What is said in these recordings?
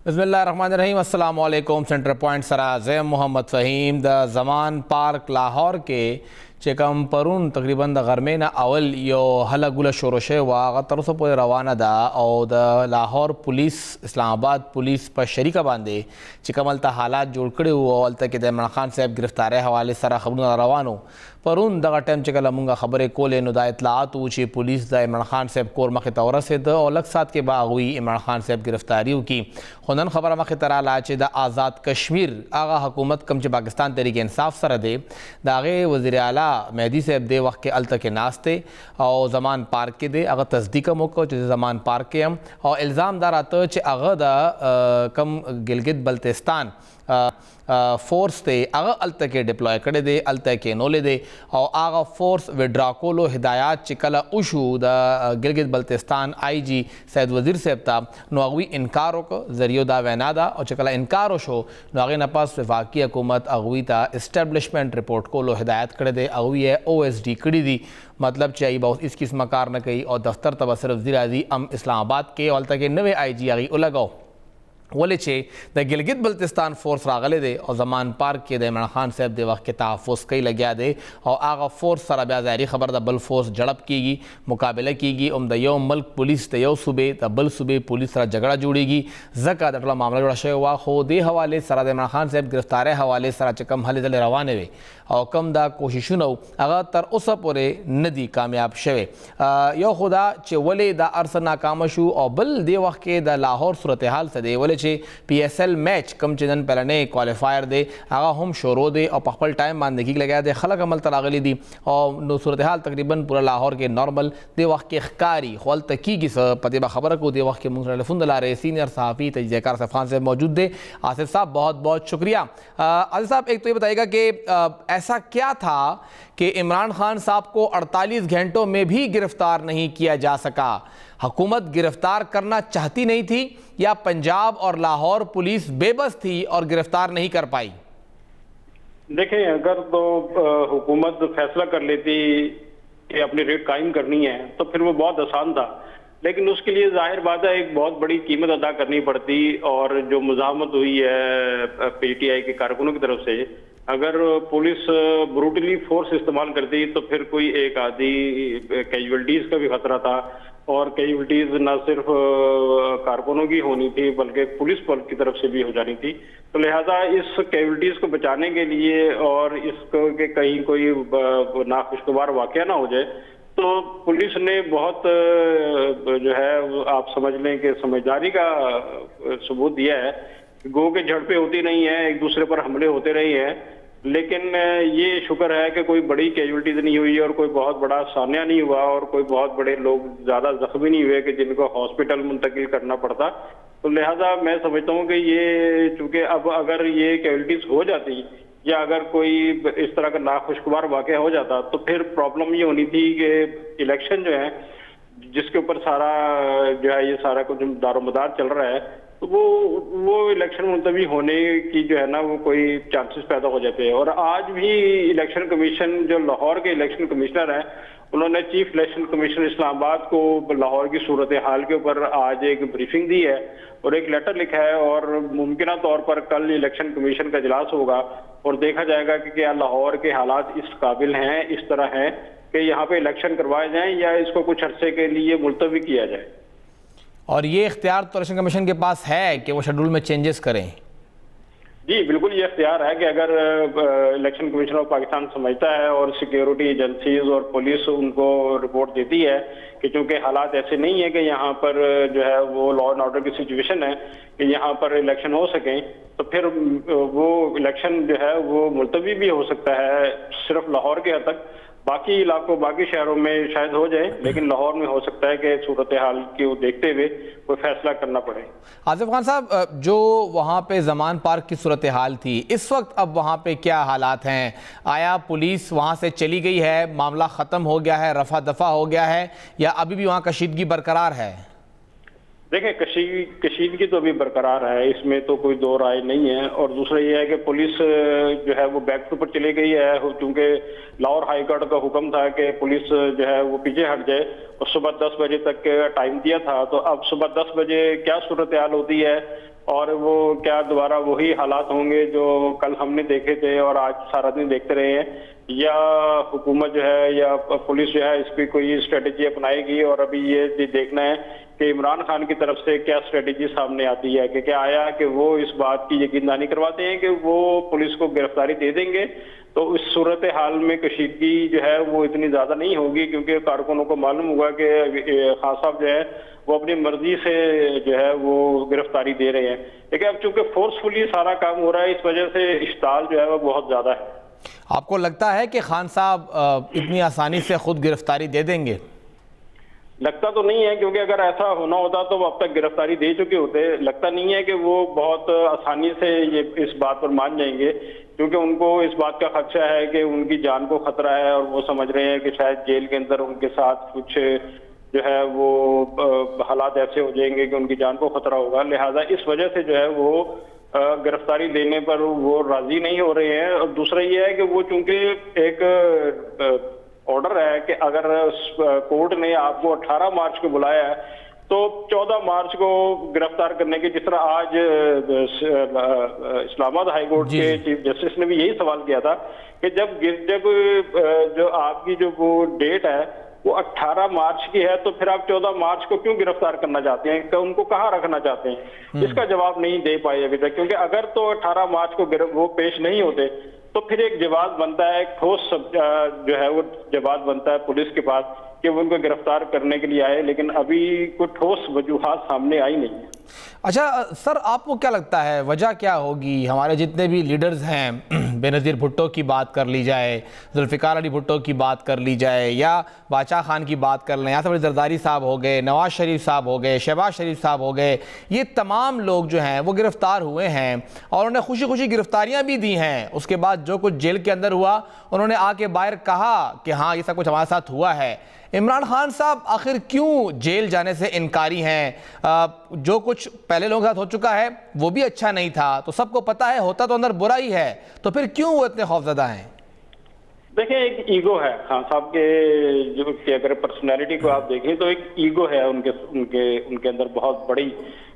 बिस्मिल्लाहिर्रहमानिर्रहीम। अस्सलाम वालेकुम। सेंटर पॉइंट सराज़ मोहम्मद फ़हीम द ज़मान पार्क लाहौर के चेकम परून तकरीबन द गरमे न अवल यो हला गुला शोरोशे व तरसो पर रवाना दा और द लाहौर पुलिस इस्लामाबाद पुलिस पर शरीका बांधे चिकमल ता हालात जोड़ कड़े अवल तक के इमरान खान साहब गिरफ्तार हवाले सरा खबरों रवानो परून दगा टाइम चकल मुंगा खबरें कोले नुदा इतलात ऊँची पुलिस द इमरान खान साहब कोर मख तौर से द और लग साथ के बागुई इमरान खान साहब गिरफ्तारियों की खुनन खबर मख तरा लाचे द आज़ाद कश्मीर आगा हुकूमत कम च पाकिस्तान तरीके इंसाफ सर दे दागे वज़ीर आला मेहदी साहब दे वक्त के अल तक नास्ते और ज़मान पार्क के दे अगर तस्दीक मौका ज़मान पार्क के हम और इल्ज़ाम दार आत अगर द कम गिलगित बल्तिस्तान फोर्स ते आगा अल तक डिप्लॉय करे दे अल तक नोले दे और आगा फोर्स विड्रा कोलो हिदायत चिकला उशू द गिलगित बल्तिस्तान IG सैद वज़ीर साहब ता नोगवी इनकार को जरियो दा वैनादा और चिकला इनकार शो नागे नपास वफाकी हुकूमत अगवी ता इस्टेब्लिशमेंट रिपोर्ट कोलो हिदायत करे दे अगवी है OSD कड़ी दी मतलब चाहिए बहुत इस किस्म कार न कही और दफ्तर तब सिर्फ ज़िराजी अम इस्लामाबाद के अल तक नवे IG आगी उलगाओ वले चे द गिलगित बल्तिस्तान फोर्स रागले दे और ज़मान पार्क के दे इमरान खान साहब दे वक्त के तहफ़्फ़ुज़ कई लग्या दे और आगा फोर्स सरा ब्या ज़ाहिरी खबर द बल फोर्स झड़प कीगी मुकाबला कीगी द यो मुल्क पुलिस द यो सूबे द बल सूबे पुलिस सरा झगड़ा जुड़ेगी जका दटला मामला जुड़ा शे हुआ खो दे हवाले सरा द इमरान खान साहब गिरफ्तार हवाले सरा चकम हले दले रवाने वे और कम दा कोशिशों नौ अगर तर उस पुरे नदी कामयाब शवे यो खुदा चे वले दा अरस नाकामशु और बल दे वक्त के द लाहौर सूरत हाल से दे वले चे PSL मैच कम चिदन पहले क्वालिफायर दे आगा हम शोरो दे और पखपल टाइम मान देखी लगा दे खलक अमल तरागली दी और सूरत हाल तकरीबन पूरा लाहौर के नॉर्मल दे वक्त के ख़कारी खल तकी की पतिबा खबर को दे वक्त के मुंसफुंद ला रहे सीनियर सहाफ़ी तजज़ियाकार आसिफ खान साहब मौजूद दे। आसिफ साहब बहुत बहुत शुक्रिया। आसिफ साहब एक तो ये बताइएगा कि ऐसा क्या था कि इमरान खान साहब को 48 घंटों में भी गिरफ्तार नहीं किया जा सका? हुकूमत गिरफ्तार करना चाहती नहीं थी या पंजाब और लाहौर पुलिस बेबस थी और गिरफ्तार नहीं कर पाई? देखें, अगर तो हुकूमत फैसला कर लेती कि अपनी रेट कायम करनी है तो फिर वो बहुत आसान था, लेकिन उसके लिए जाहिर बात है एक बहुत बड़ी कीमत अदा करनी पड़ती। और जो मुज़ाहमत हुई है PTI के कारकुनों की तरफ से, अगर पुलिस ब्रूटली फोर्स इस्तेमाल करती तो फिर कोई एक आधी कैजुअल्टीज का भी खतरा था। और कैजुअल्टीज न सिर्फ कारकुनों की होनी थी बल्कि पुलिस बल की तरफ से भी हो जानी थी। तो लिहाजा इस कैजुअल्टीज को बचाने के लिए और इसको के कहीं कोई नाखुशगवार वाकया ना हो जाए तो पुलिस ने बहुत जो है आप समझ लें कि समझदारी का सबूत दिया है। गो के झड़पें होती नहीं है, एक दूसरे पर हमले होते रहे हैं, लेकिन ये शुक्र है कि कोई बड़ी कैजुअल्टीज नहीं हुई और कोई बहुत बड़ा सान्या नहीं हुआ और कोई बहुत बड़े लोग ज्यादा जख्मी नहीं हुए कि जिनको हॉस्पिटल मुंतकिल करना पड़ता। तो लिहाजा मैं समझता हूँ कि ये चूंकि अब अगर ये कैजुअल्टीज हो जाती या अगर कोई इस तरह का नाखुशगवार वाकया हो जाता तो फिर प्रॉब्लम ये होनी थी कि इलेक्शन जो है जिसके ऊपर सारा जो है ये सारा कुछ दारोमदार चल रहा है तो वो इलेक्शन मुलतवी होने की जो है ना वो कोई चांसेस पैदा हो जाते हैं। और आज भी इलेक्शन कमीशन जो लाहौर के इलेक्शन कमिश्नर हैं उन्होंने चीफ इलेक्शन कमीशनर इस्लामाबाद को लाहौर की सूरत हाल के ऊपर आज एक ब्रीफिंग दी है और एक लेटर लिखा है और मुमकिन तौर पर कल इलेक्शन कमीशन का इजलास होगा और देखा जाएगा कि क्या लाहौर के हालात इस काबिल हैं, इस तरह हैं कि यहाँ पे इलेक्शन करवाए जाएं या इसको कुछ अरसे के लिए मुलतवी किया जाए। और ये इख्तियार तो इलेक्शन कमीशन के पास है कि वो शेड्यूल में चेंजेस करें? जी बिल्कुल, ये इख्तियार है कि अगर इलेक्शन कमीशन ऑफ पाकिस्तान समझता है और सिक्योरिटी एजेंसीज और पुलिस उनको रिपोर्ट देती है कि चूंकि हालात ऐसे नहीं है कि यहाँ पर जो है वो लॉ एंड ऑर्डर की सिचुएशन है कि यहाँ पर इलेक्शन हो सकें, तो फिर वो इलेक्शन जो है वो मुलतवी भी हो सकता है सिर्फ लाहौर के हद तक। बाकी इलाकों बाकी शहरों में शायद हो जाए, लेकिन लाहौर में हो सकता है कि सूरत हाल को देखते हुए कोई फैसला करना पड़े। आसिफ खान साहब, जो वहाँ पे ज़मान पार्क की सूरत हाल थी, इस वक्त अब वहाँ पे क्या हालात हैं? आया पुलिस वहाँ से चली गई है, मामला ख़त्म हो गया है, रफा दफा हो गया है, या अभी भी वहाँ कशीदगी बरकरार है? देखिए, कशीदगी तो अभी बरकरार है, इसमें तो कोई दो राय नहीं है। और दूसरा ये है कि पुलिस जो है वो बैक टू पर चली गई है, क्योंकि लाहौर हाई कोर्ट का हुक्म था कि पुलिस जो है वो पीछे हट जाए और सुबह 10 बजे तक टाइम दिया था। तो अब सुबह 10 बजे क्या सूरत हाल होती है और वो क्या दोबारा वही हालात होंगे जो कल हमने देखे थे और आज सारा दिन देखते रहे हैं, या हुकूमत जो है या पुलिस जो है इस पर कोई स्ट्रेटेजी अपनाएगी? और अभी ये देखना है कि इमरान खान की तरफ से क्या स्ट्रेटेजी सामने आती है, कि क्या आया कि वो इस बात की यकीनदानी करवाते हैं कि वो पुलिस को गिरफ्तारी दे देंगे। तो इस सूरत हाल में कशीदगी जो है वो इतनी ज्यादा नहीं होगी, क्योंकि कारकुनों को मालूम होगा कि खान साहब जो है वो अपनी मर्जी से जो है वो गिरफ्तारी दे रहे हैं। लेकिन अब चूंकि फोर्सफुली सारा काम हो रहा है, इस वजह से इश्ताल जो है वो बहुत ज्यादा है। आपको लगता है कि खान साहब इतनी आसानी से खुद गिरफ्तारी दे देंगे? लगता तो नहीं है, क्योंकि अगर ऐसा होना होता तो वो अब तक गिरफ्तारी दे चुके होते। लगता नहीं है कि वो बहुत आसानी से ये इस बात पर मान जाएंगे, क्योंकि उनको इस बात का खदशा है कि उनकी जान को खतरा है और वो समझ रहे हैं कि शायद जेल के अंदर उनके साथ कुछ जो है वो हालात ऐसे हो जाएंगे कि उनकी जान को खतरा होगा। लिहाजा इस वजह से जो है वो गिरफ्तारी देने पर वो राजी नहीं हो रहे हैं। और दूसरा ये है कि वो चूंकि एक ऑर्डर है कि अगर कोर्ट ने आपको 18 मार्च को बुलाया है तो 14 मार्च को गिरफ्तार करने की, जिस तरह आज इस्लामाबाद हाई कोर्ट के चीफ जस्टिस ने भी यही सवाल किया था कि जब जो आपकी जो वो डेट है वो 18 मार्च की है तो फिर आप 14 मार्च को क्यों गिरफ्तार करना चाहते हैं, कि उनको कहाँ रखना चाहते हैं? इसका जवाब नहीं दे पाए अभी तक, क्योंकि अगर तो 18 मार्च को वो पेश नहीं होते तो फिर एक जवाब बनता है, ठोस जो है वो जवाब बनता है पुलिस के पास कि वो उनको गिरफ्तार करने के लिए आए, लेकिन अभी कोई ठोस वजूहात सामने आई नहीं है। अच्छा सर, आपको क्या लगता है वजह क्या होगी? हमारे जितने भी लीडर्स हैं, बेनज़ीर भुट्टो की बात कर ली जाए, जुल्फ़िकार अली भुट्टो की बात कर ली जाए, या बादशाह खान की बात कर लें, आसिफ अली ज़रदारी साहब हो गए, नवाज शरीफ साहब हो गए, शहबाज शरीफ साहब हो गए, ये तमाम लोग जो हैं वो गिरफ़्तार हुए हैं और उन्हें खुशी खुशी गिरफ्तारियाँ भी दी हैं। उसके बाद जो कुछ जेल के अंदर हुआ उन्होंने आके बाहर कहा कि हाँ ये सब कुछ हमारे साथ हुआ है। इमरान खान साहब आखिर क्यों जेल जाने से इनकारी हैं? जो कुछ पहले लोगों के साथ हो चुका है वो भी अच्छा नहीं था, तो सबको पता है होता तो अंदर बुरा ही है, तो फिर क्यों वो इतने खौफजदा हैं? देखिए, एक ईगो है खान साहब के, जो कि अगर पर्सनैलिटी को आप देखें तो एक ईगो है उनके उनके उनके अंदर बहुत बड़ी।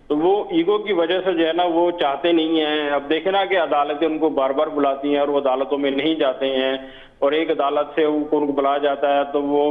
तो वो ईगो की वजह से जो है ना वो चाहते नहीं है। अब देखे ना कि अदालतें उनको बार बार बुलाती हैं और वो अदालतों में नहीं जाते हैं, और एक अदालत से उनको बुलाया जाता है तो वो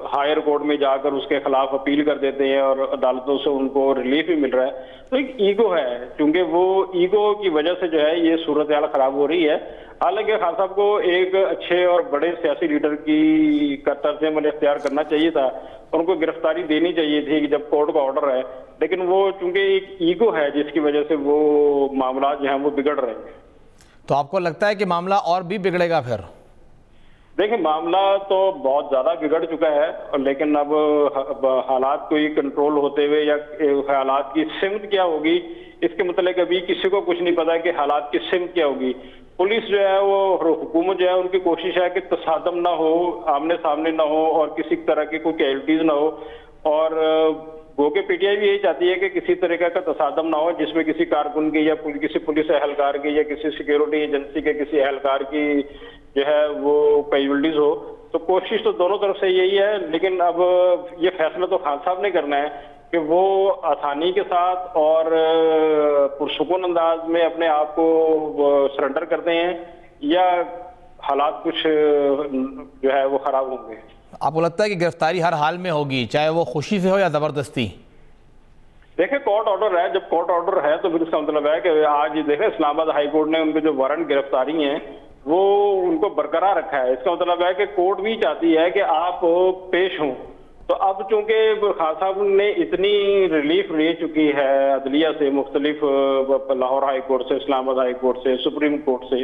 हायर कोर्ट में जाकर उसके खिलाफ अपील कर देते हैं और अदालतों से उनको रिलीफ भी मिल रहा है। तो एक ईगो है, क्योंकि वो ईगो की वजह से जो है ये सूरत हाल खराब हो रही है। हालांकि खान साहब को एक अच्छे और बड़े सियासी लीडर की का तर्ज अमल इख्तियार करना चाहिए था, उनको गिरफ्तारी देनी चाहिए थी कि जब कोर्ट का ऑर्डर है, लेकिन वो चूंकि एक ईगो है जिसकी वजह से वो मामला जो है वो बिगड़ रहे हैं। तो आपको लगता है कि मामला और भी बिगड़ेगा फिर? देखिए, मामला तो बहुत ज्यादा बिगड़ चुका है, लेकिन अब हालात को ही कंट्रोल होते हुए या हालात की सिमत क्या होगी इसके मतलब अभी किसी को कुछ नहीं पता कि हालात की सिमत क्या होगी। पुलिस जो है वो हुकूमत जो है उनकी कोशिश है कि तसादम ना हो, आमने सामने ना हो और किसी तरह की कोई कैजुअल्टीज ना हो। और वो के पीटीआई भी यही चाहती है कि किसी तरीके का तसादम ना हो जिसमें किसी कारकुन की या किसी पुलिस एहलकार की या किसी सिक्योरिटी एजेंसी के किसी एहलकार की जो है वो कैजुअल्टीज हो। तो कोशिश तो दोनों तरफ से यही है, लेकिन अब ये फैसला तो खान साहब ने करना है कि वो आसानी के साथ और पुरसुकून अंदाज में अपने आप को सरेंडर करते हैं या हालात कुछ जो है वो खराब होंगे। आपको लगता है कि गिरफ्तारी हर हाल में होगी, चाहे वो खुशी से हो या जबरदस्ती? देखिए, कोर्ट ऑर्डर है, जब कोर्ट ऑर्डर है तो फिर इसका मतलब है कि आज देखें इस्लामाबाद हाई कोर्ट ने उनके जो वारंट गिरफ्तारी हैं वो उनको बरकरार रखा है। इसका मतलब है कि कोर्ट भी चाहती है कि आप पेश हों। तो अब चूंकि खान साहब ने इतनी रिलीफ ले चुकी है अदलिया से, मुख्तलिफ लाहौर हाई कोर्ट से, इस्लामाबाद हाई कोर्ट से, सुप्रीम कोर्ट से,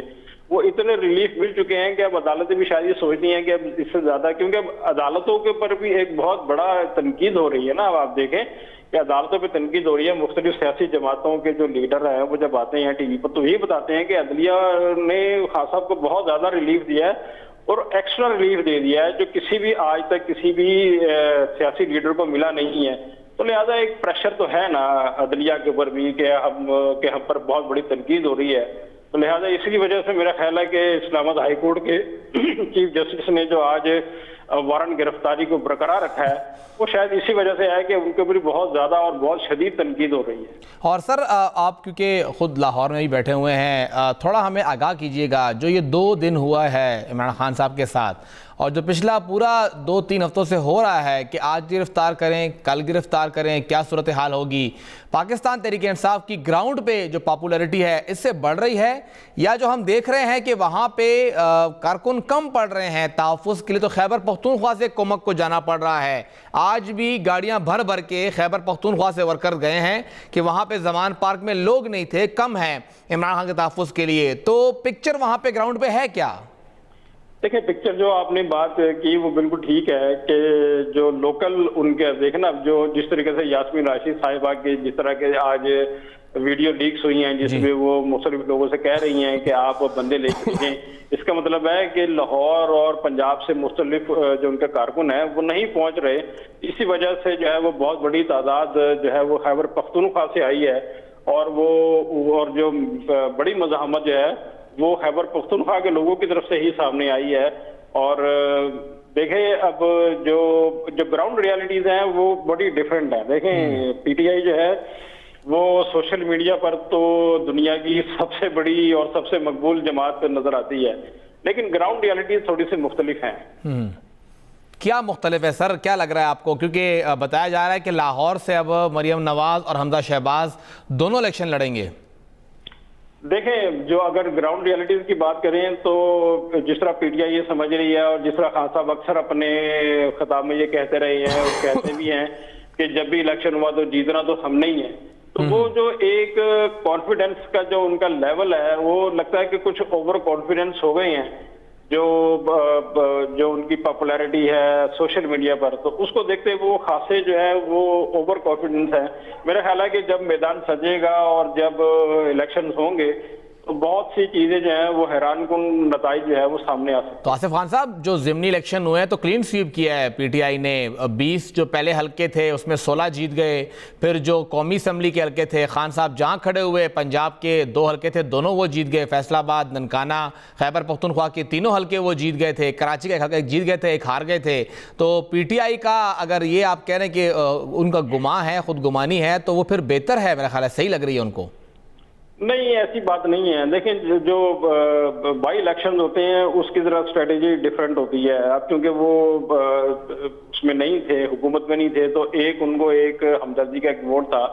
वो इतने रिलीफ मिल चुके हैं कि अब अदालतें भी शायद ये सोचती हैं कि अब इससे ज्यादा, क्योंकि अब अदालतों के ऊपर भी एक बहुत बड़ा तनकीद हो रही है ना। अब आप देखें कि अदालतों पर तनकीद हो रही है, मुख्तलिफ सियासी जमातों के जो लीडर हैं वो जब आते हैं टीवी पर तो ये बताते हैं कि अदलिया ने खान साहब को बहुत ज्यादा रिलीफ दिया है और एक्स्ट्रा रिलीफ दे दिया है जो किसी भी आज तक किसी भी सियासी लीडर को मिला नहीं है। तो लिहाजा एक प्रेशर तो है ना अदलिया के ऊपर भी कि हम पर बहुत बड़ी तनकीद हो रही है। तो लिहाजा इसी वजह से मेरा ख्याल है कि इस्लामाबाद हाई कोर्ट के चीफ जस्टिस ने जो आज वारंट गिरफ्तारी को बरकरार रखा है, वो शायद इसी वजह से है कि उनके ऊपर बहुत ज़्यादा और बहुत शदीद तनकीद हो रही है। और सर आप क्योंकि ख़ुद लाहौर में भी बैठे हुए हैं, थोड़ा हमें आगाह कीजिएगा, जो ये 2 दिन हुआ है इमरान खान साहब के साथ और जो पिछला पूरा 2-3 हफ्तों से हो रहा है कि आज गिरफ्तार करें, कल गिरफ्तार करें, क्या सूरत हाल होगी, पाकिस्तान तहरीक इंसाफ की ग्राउंड पे जो पॉपुलैरिटी है इससे बढ़ रही है, या जो हम देख रहे हैं कि वहाँ पे कारकुन कम पड़ रहे हैं तहफ़्फ़ुज़ के लिए, तो खैबर पख्तूनख्वा से कुमक को जाना पड़ रहा है। आज भी गाड़ियाँ भर भर के खैबर पख्तूनख्वा से वर्कर गए हैं कि वहाँ पे ज़मान पार्क में लोग नहीं थे, कम हैं इमरान खान के तहफ़्फ़ुज़ के लिए। तो पिक्चर वहाँ पे ग्राउंड पे है क्या? देखिए, पिक्चर जो आपने बात की वो बिल्कुल ठीक है कि जो लोकल उनके देखना, जो जिस तरीके से यास्मीन राशिद साहिबा के जिस तरह के आज वीडियो लीक्स हुई हैं जिसमें वो मुख्तलिफ लोगों से कह रही हैं कि आप बंदे ले जाएं, इसका मतलब है कि लाहौर और पंजाब से मुख्तलिफ जो उनके कारकुन हैं वो नहीं पहुंच रहे। इसी वजह से जो है वो बहुत बड़ी तादाद जो है वो खैबर पख्तूनख्वा से आई है और जो बड़ी मज़ाहमत जो है वो खैबर पख्तूनख्वा के लोगों की तरफ से ही सामने आई है। और देखें, अब जो ग्राउंड रियलिटीज हैं वो बड़ी डिफरेंट है। देखें, पीटीआई जो है वो सोशल मीडिया पर तो दुनिया की सबसे बड़ी और सबसे मकबूल जमात पर नजर आती है, लेकिन ग्राउंड रियलिटीज थोड़ी सी मुख्तलिफ हैं। क्या मुख्तलिफ है सर, क्या लग रहा है आपको? क्योंकि बताया जा रहा है कि लाहौर से अब मरियम नवाज और हमजा शहबाज दोनों इलेक्शन लड़ेंगे। देखें, जो अगर ग्राउंड रियलिटीज की बात करें तो जिस तरह पीटीआई ये समझ रही है और जिस तरह खान साहब अक्सर अपने खिताब में ये कहते रहे हैं और कहते भी हैं कि जब भी इलेक्शन हुआ तो जीतना तो हमने ही है, तो वो जो एक कॉन्फिडेंस का जो उनका लेवल है वो लगता है कि कुछ ओवर कॉन्फिडेंस हो गए हैं। जो उनकी पॉपुलैरिटी है सोशल मीडिया पर, तो उसको देखते हुए वो खासे जो है वो ओवर कॉन्फिडेंस है। मेरा ख्याल है कि जब मैदान सजेगा और जब इलेक्शंस होंगे तो बहुत सी चीजें जो है वो हैरानकुन नताइज जो है वो सामने आ सकते हैं। तो आसिफ खान साहब, जो ज़िमनी इलेक्शन हुए हैं तो क्लीन स्वीप किया है पीटीआई ने। 20 जो पहले हल्के थे उसमें 16 जीत गए। फिर जो कौमी असम्बली के हल्के थे, खान साहब जहां खड़े हुए पंजाब के 2 हल्के थे, दोनों वो जीत गए। फैसलाबाद, ननकाना, खैबर पख्तूनख्वा के तीनों हल्के वो जीत गए थे। कराची का एक हल्का जीत गए थे, एक हार गए थे। तो पीटीआई का अगर ये आप कह रहे हैं कि उनका गुमा है, खुद गुमानी है, तो वो फिर बेहतर है, मेरा ख्याल है सही लग रही है उनको। नहीं, ऐसी बात नहीं है। देखें, जो बाई इलेक्शन होते हैं उसकी जरा स्ट्रेटेजी डिफरेंट होती है। अब क्योंकि वो उसमें नहीं थे, हुकूमत में नहीं थे, तो उनको एक हमदर्दी का एक वोट था।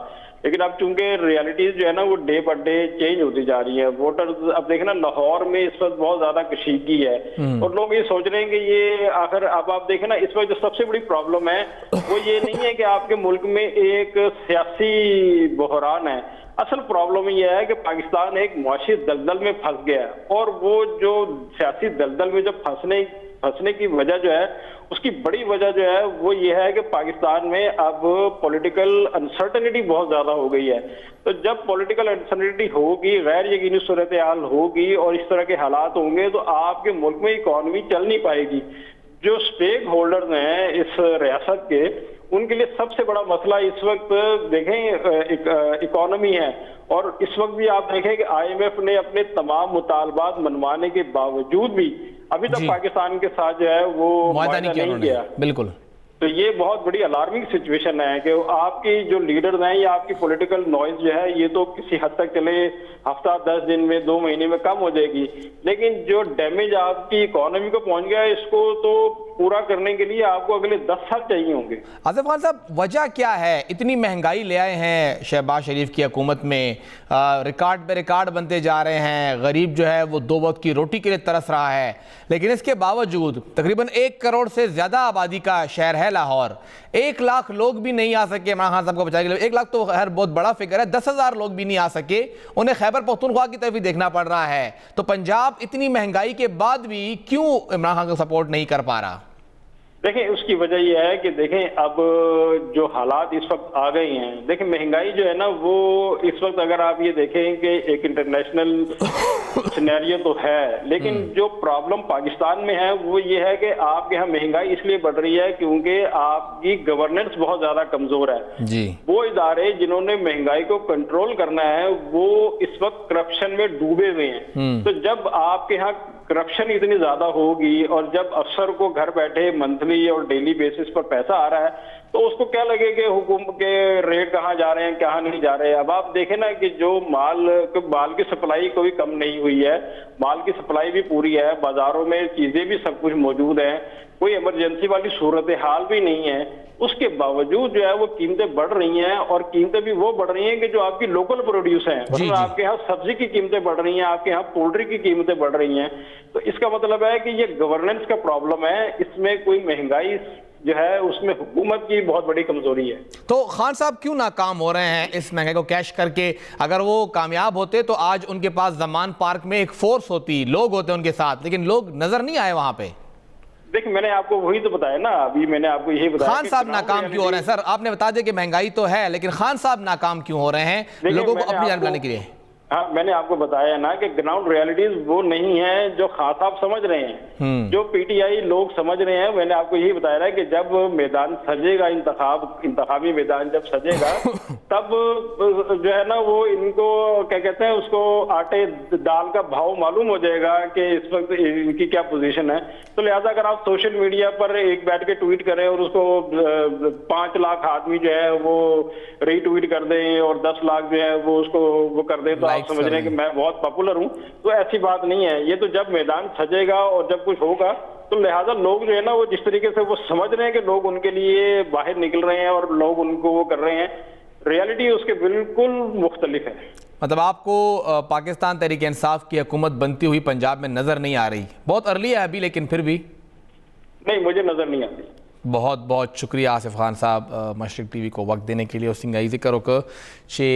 लेकिन अब चूंकि रियलिटीज जो है ना वो डे पर डे चेंज होती जा रही है। वोटर्स अब देखना, लाहौर में इस वक्त बहुत ज्यादा कशीदगी है और लोग ये सोच रहे हैं कि ये आखिर, अब आप देखें ना, इस वक्त जो सबसे बड़ी प्रॉब्लम है वो ये नहीं है कि आपके मुल्क में एक सियासी बहरान है। असल प्रॉब्लम ये है कि पाकिस्तान एक मुआशी दलदल में फंस गया है और वो जो सियासी दलदल में जो फंसने की वजह जो है उसकी बड़ी वजह जो है वो ये है कि पाकिस्तान में अब पॉलिटिकल अनसर्टेनिटी बहुत ज्यादा हो गई है। तो जब पॉलिटिकल अनसर्टेनिटी होगी, गैर यकीनी सूरत हाल होगी और इस तरह के हालात होंगे तो आपके मुल्क में इकॉनमी चल नहीं पाएगी। जो स्टेक होल्डर्स हैं इस रियासत के, उनके लिए सबसे बड़ा मसला इस वक्त देखें इकोनॉमी है। और इस वक्त भी आप देखें कि आईएमएफ ने अपने तमाम मुतालबात मनवाने के बावजूद भी अभी तक पाकिस्तान के साथ जो है वो मुआहदा नहीं किया। बिल्कुल। तो ये बहुत बड़ी अलार्मिंग सिचुएशन है कि आपकी जो लीडर्स हैं या आपकी पॉलिटिकल नॉइज जो है ये तो किसी हद तक चले हफ्ता 10 दिन में 2 महीने में कम हो जाएगी, लेकिन जो डैमेज आपकी इकोनॉमी को पहुंच गया है इसको तो पूरा करने के लिए आपको अगले 10 साल चाहिए होंगे। आसिफ खान साहब, वजह क्या है? इतनी महंगाई ले आए हैं शहबाज शरीफ की हुकूमत में, रिकॉर्ड पे रिकॉर्ड बनते जा रहे हैं, गरीब जो है वो 2 वक्त की रोटी के लिए तरस रहा है, लेकिन इसके बावजूद तकरीबन 1 करोड़ से ज्यादा आबादी का शहर है लाहौर। 1 लाख लोग भी नहीं आ सके इमरान खान साहब को बचाने के लिए। 1 लाख तो खैर बहुत बड़ा फिगर है, 10,000 लोग भी नहीं आ सके, उन्हें खैबर पख्तूनख्वा की तरफ ही देखना पड़ रहा है। तो पंजाब इतनी महंगाई के बाद भी क्यों इमरान खान को सपोर्ट नहीं कर पा रहा? देखिए उसकी वजह यह है कि देखें अब जो हालात इस वक्त आ गए हैं, देखें महंगाई जो है ना वो इस वक्त अगर आप ये देखें कि एक इंटरनेशनल सिनेरियो तो है, लेकिन जो प्रॉब्लम पाकिस्तान में है वो ये है कि आपके यहाँ महंगाई इसलिए बढ़ रही है क्योंकि आपकी गवर्नेंस बहुत ज्यादा कमजोर है जी। वो इदारे जिन्होंने महंगाई को कंट्रोल करना है वो इस वक्त करप्शन में डूबे हुए हैं। तो जब आपके यहाँ करप्शन इतनी ज्यादा होगी और जब अफसर को घर बैठे मंथली और डेली बेसिस पर पैसा आ रहा है तो उसको क्या लगे कि हुकूमत के रेट कहाँ जा रहे हैं कहाँ नहीं जा रहे हैं। अब आप देखें ना कि जो माल की सप्लाई कोई कम नहीं हुई है, माल की सप्लाई भी पूरी है, बाजारों में चीजें भी सब कुछ मौजूद है, कोई इमरजेंसी वाली सूरत हाल भी नहीं है, उसके बावजूद जो है वो कीमतें बढ़ रही हैं और कीमतें भी वो बढ़ रही हैं कि जो आपकी लोकल प्रोड्यूस हैं, मतलब आपके यहाँ सब्जी की कीमतें बढ़ रही हैं, आपके यहाँ पोल्ट्री की कीमतें बढ़ रही हैं। तो इसका मतलब है कि ये गवर्नेंस का प्रॉब्लम है, इसमें कोई महंगाई जो है उसमें हुकूमत की बहुत बड़ी कमजोरी है। तो खान साहब क्यों नाकाम हो रहे हैं इस महंगाई को कैश करके? अगर वो कामयाब होते तो आज उनके पास जमान पार्क में एक फोर्स होती, लोग होते उनके साथ, लेकिन लोग नजर नहीं आए वहां पे। देखिए मैंने आपको वही तो बताया ना, अभी मैंने आपको यही बताया। खान साहब नाकाम क्यों हो रहे हैं सर? आपने बता दिया कि महंगाई तो है, लेकिन खान साहब नाकाम क्यों हो रहे हैं लोगों को अपनी जान बनाने के लिए? हाँ मैंने आपको बताया ना कि ग्राउंड रियलिटीज वो नहीं है जो खान साहब समझ रहे हैं, जो पीटीआई लोग समझ रहे हैं। मैंने आपको यही बताया ना कि जब मैदान सजेगा, इंतखाबी मैदान जब सजेगा तब जो है ना वो इनको क्या कहते हैं उसको आटे दाल का भाव मालूम हो जाएगा कि इस वक्त इनकी क्या पोजीशन है। तो लिहाजा अगर आप सोशल मीडिया पर एक बैठ के ट्वीट करें और उसको 5 लाख आदमी जो है वो रीट्वीट कर दें और 10 लाख जो है वो उसको वो कर दें तो आप समझ रहे हैं कि मैं बहुत पॉपुलर हूं, तो ऐसी बात नहीं है। ये तो जब मैदान सजेगा और जब कुछ होगा तो लिहाजा लोग जो है ना वो जिस तरीके से वो समझ रहे हैं कि लोग उनके लिए बाहर निकल रहे हैं और लोग उनको वो कर रहे हैं, रियलिटी उसके बिल्कुल मुख्तलिफ है। मतलब आपको पाकिस्तान तहरीक इंसाफ की हुकूमत बनती हुई पंजाब में नजर नहीं आ रही? बहुत अर्ली है अभी, लेकिन फिर भी नहीं मुझे नजर नहीं आती। बहुत बहुत शुक्रिया आसिफ खान साहब मशरिक टीवी को वक्त देने के लिए। सिंगाई जिक्र होकर चे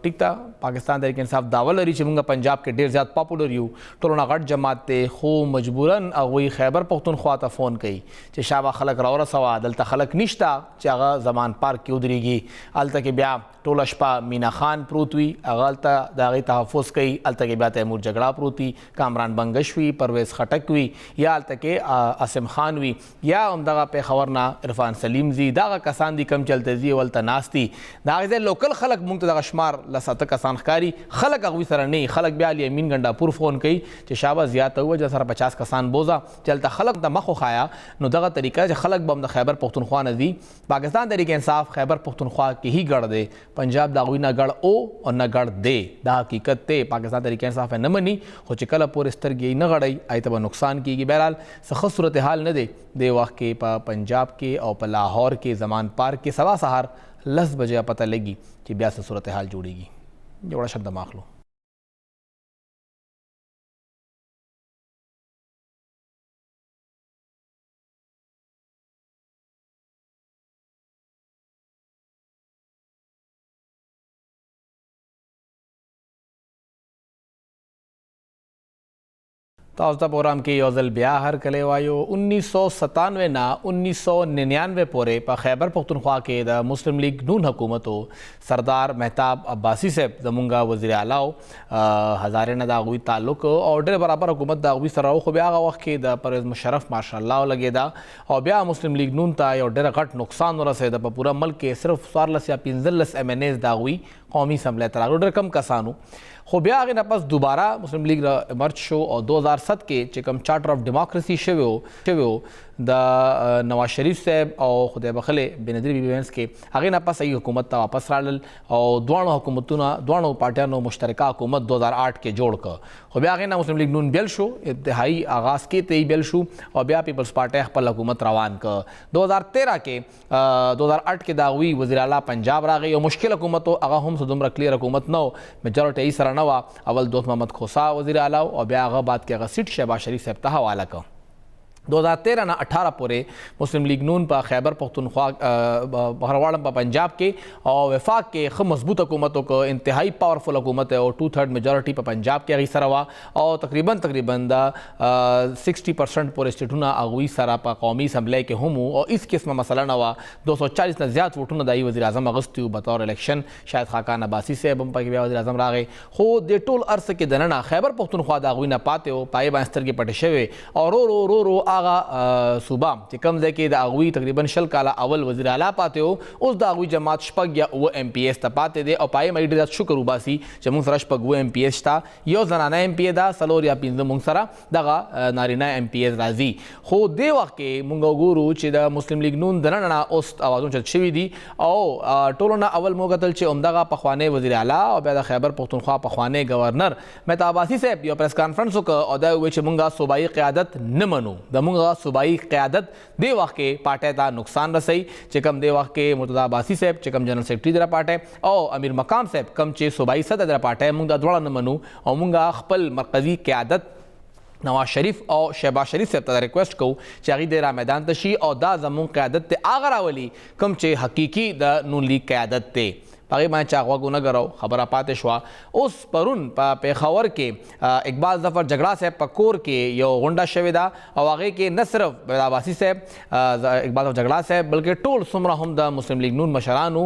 टिकता पाकिस्तान तहरीक इंसाफ दावल लरी चमुंगा पंजाब के ढेर ज़्यादा पॉपुलर यू टोलना गट जमाते खो मजबूरन अगुई खैबर पख्तूनख्वा ता फ़ोन कई चे शाबा खलक रौरा सवा दलता खलक निश्ता चागा जमान पार्क की उदरीगी अलता के ब्या टोल अशपा मीना खान प्रूतवी अगलता दागी तहफ़ुज़ कई अलता के ब्या तैमूर झगड़ा प्रूती कामरान बंगशवी परवेज़ खटकवी या अलता के आसिम खानवी या उमदगा पे खबरना इरफान सलीम जी दागा कसान दी कम चलते जी वलता नास्ती दागे लोकल खलक मुंग दागा शुमार लसात कसान खकारी खलक अगवी सर नहीं खलक ब्याल यमीन गंडा पुर फ़ोन कई चे शाबा ज़्यादा हुआ जैसा 50 कसान बोझा चलता खलक द मखो खाया नो दगा तरीका खलक बम द खैबर पख्तूनख्वा नदी पाकिस्तान तहरीक इंसाफ खैबर पख्तूनख्वा के ही गढ़ दे पंजाब दागवी न गढ़ ओ और न गढ़ दे दा हकीकत ते पाकिस्तान तहरीक इंसाफ है न मनी हो चिकल पूर स्तर गई न गढ़ई आई तब नुकसान की बहरहाल सख्त सूरत हाल न दे वक्त के पंजाब के और लाहौर के जमान पार्क के सवा सहार 10 बजे पता लगी कि ब्याह से सूरत हाल जुड़ेगी। ये बड़ा शब्द दिमाग लो। ताज़ा प्रोग्राम के योजल ब्याहर कले वायो 1997 ना 1999 पोरे पर खैबर पख्तूनख्वा के द मुस्लिम लीग नून हुकूमतो सरदार महताब अब्बासी से दमुंगा वज़ीर आलाओ हज़ारे न दागवी ताल्लुक और डेर बराबर हुकूमत दागवी सराओ को ब्याह वक्त के द परवेज़ मुशर्रफ माशाअल्लाह लगे दा और ब्याह मुस्लिम लीग नून ता और डेर घट नुकसान रसे द पूरा मुल्क के सिर्फ 4 या 15 MNAs दागवी कौमी असम्बली तलाक डेर कम कसानू खुबिया आगे नपस दोबारा मुस्लिम लीग मर्च शो और 2007 के चिकम चार्टर ऑफ डेमोक्रेसी शेवो द नवाज शरीफ साहब और खुदा बखले बेनदरी बीबीएंस के आगे नपस सही हुकूमत ता वापस राडल और दोनों हुकूमतों दोनों पार्टियां मुश्तरका हुकूमत 2008 के जोड़ कर खुबिया आगे ना मुस्लिम लीग नून बेल शो इंतहाई आगाज़ के तई बेल शो और ब्या पीपल्स पार्टी पर हुकूमत रवान कर 2013 के 2008 के दागवी वज़ीर आला पंजाब रा गई और मुश्किल हुकूमत आगा हम सदुमरा क्लियर हुकूमत न हो मेजॉरिटी ई सरनवा अवल दोस्त मोहम्मद खोसा वज़ीर आला और ब्या आगा बात के अगर सीट शहबाज शरीफ साहब हवाला का 2013 ना 18 पूरे मुस्लिम लीग नून पर खैबर पख्तूनख्वा बहरवाड़म पर पंजाब के और वफाक के ख मजबूत हुकूमतों को इंतहाई पावरफुल हुकूमत है और 2/3 मेजॉरिटी पर पंजाब के अगी सरवा और तकरीबन 60% पूरे स्टेटूना अगुई सरा पर कौमी असम्बली के हमू और इस किस्म मसला नवा 240 न ज़्यादा वोटून दाई वज़ीर आज़म अगस्ती बतौर इलेक्शन शायद खाकान अब्बासी से बम पर वज़ीर आज़म रागे हो दे टोल अर्स के दनना खैबर पख्तूनख्वा अगुई न पाते हो पाए बास्तर के पटे शवे और रो आगा सूबा कि कम दे के दागुई तकरीबन शल काला अवल वज़ीर आला पाते हो उस दागुई जमात शपग या वो MPS तपाते दे और पाए मई दा शुक्र उबासी जमुंग सरा शपग वो MPS था यो जनाना MPA दा सलोर या पिंज मुंग सरा दगा नारीना MPS राजी हो दे वाके मुंगा गुरु चे दा मुस्लिम लीग नून दनना उस आवाज़ों चल छवी दी और टोलोना अवल मोगतल चे उमदागा पखवाने वज़ीर आला और बेदा खैबर पख्तूनख्वा पखवाने गवर्नर मेहताबासी से यो प्रेस कॉन्फ्रेंस को अदा हुए चे मुंगा सूबाई क़यादत न मनु दमुंगा सूबाई क़यादत दे वाक़े पार्टी ता नुकसान रसई चिकम दे वाक़े मुर्तज़ा अब्बासी साहब चिकम जनरल सेक्रेटरी दरा पार्टी और अमीर मकाम साहब कम चे सूबाई सदर दरा पार्टी मुंगा द्वारा न मनू और मुंगा खपल मरकज़ी क़यादत नवाज शरीफ और शहबाज शरीफ से रिक्वेस्ट को चागी देरा मैदान तशी और दा जमून क़यादत ते आगरावली कम चे हकीकी द नून लीग क़यादत ते पागे मैं चागवा गुना करो खबर पाते शुआ उस परुन पेखावर के इकबाल जफर झगड़ा से पकोर के यो गुंडा शवेदा और आगे के न सिर्फ आवासी से इकबाल जफर झगड़ा से बल्कि टोल सुमरा हम द मुस्लिम लीग नून मशरानू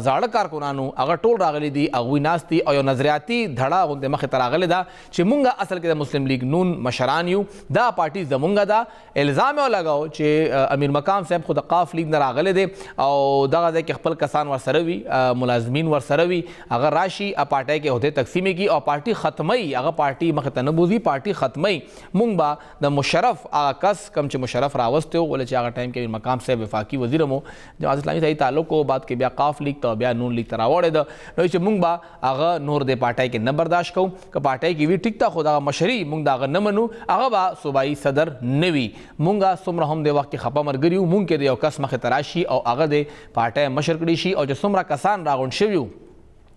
जाड़ कारकुनानू अगर टोल रागली दी अगुई नास्ती और यो नजरियाती धड़ा उनके मख तरागले दा चिमुंगा असल के मुस्लिम लीग नून मशरान यू दा पार्टी जमुंगा दा इल्ज़ाम लगाओ चे अमीर मकाम साहब खुद काफ लीग न रागले दे और दगा दे के खपल कसान वर सरवी मुलाजमीन वर सरवी अगर राशि आ पार्टी के होते तकसीमे की और पार्टी ख़त्मई अगर पार्टी मख तनबूजी पार्टी ख़त्मई मुंगबा द मुशरफ आ कस कम चे मुशरफ रावस्ते हो बोले चागा टाइम के मकाम से वफाकी वजीर मो जमात इस्लामी सही ताल्लुक को बात के ब्या काफ लीग तो ब्या नून लीग तरावड़े द नो चे मुंगबा अगर नूर दे पार्टी के न बर्दाश्त कहूँ कि पार्टी की भी टिकता खुदा मशरी मुंग अगर न मनू अगर बा सूबाई सदर नवी मुंगा सुमरा हम दे वक्त के खपा मरगरी मुंग के दे कस मख तराशी और अगर दे पार्टी मशरकड़ीशी और जो सुमरा कसान रागुन शिव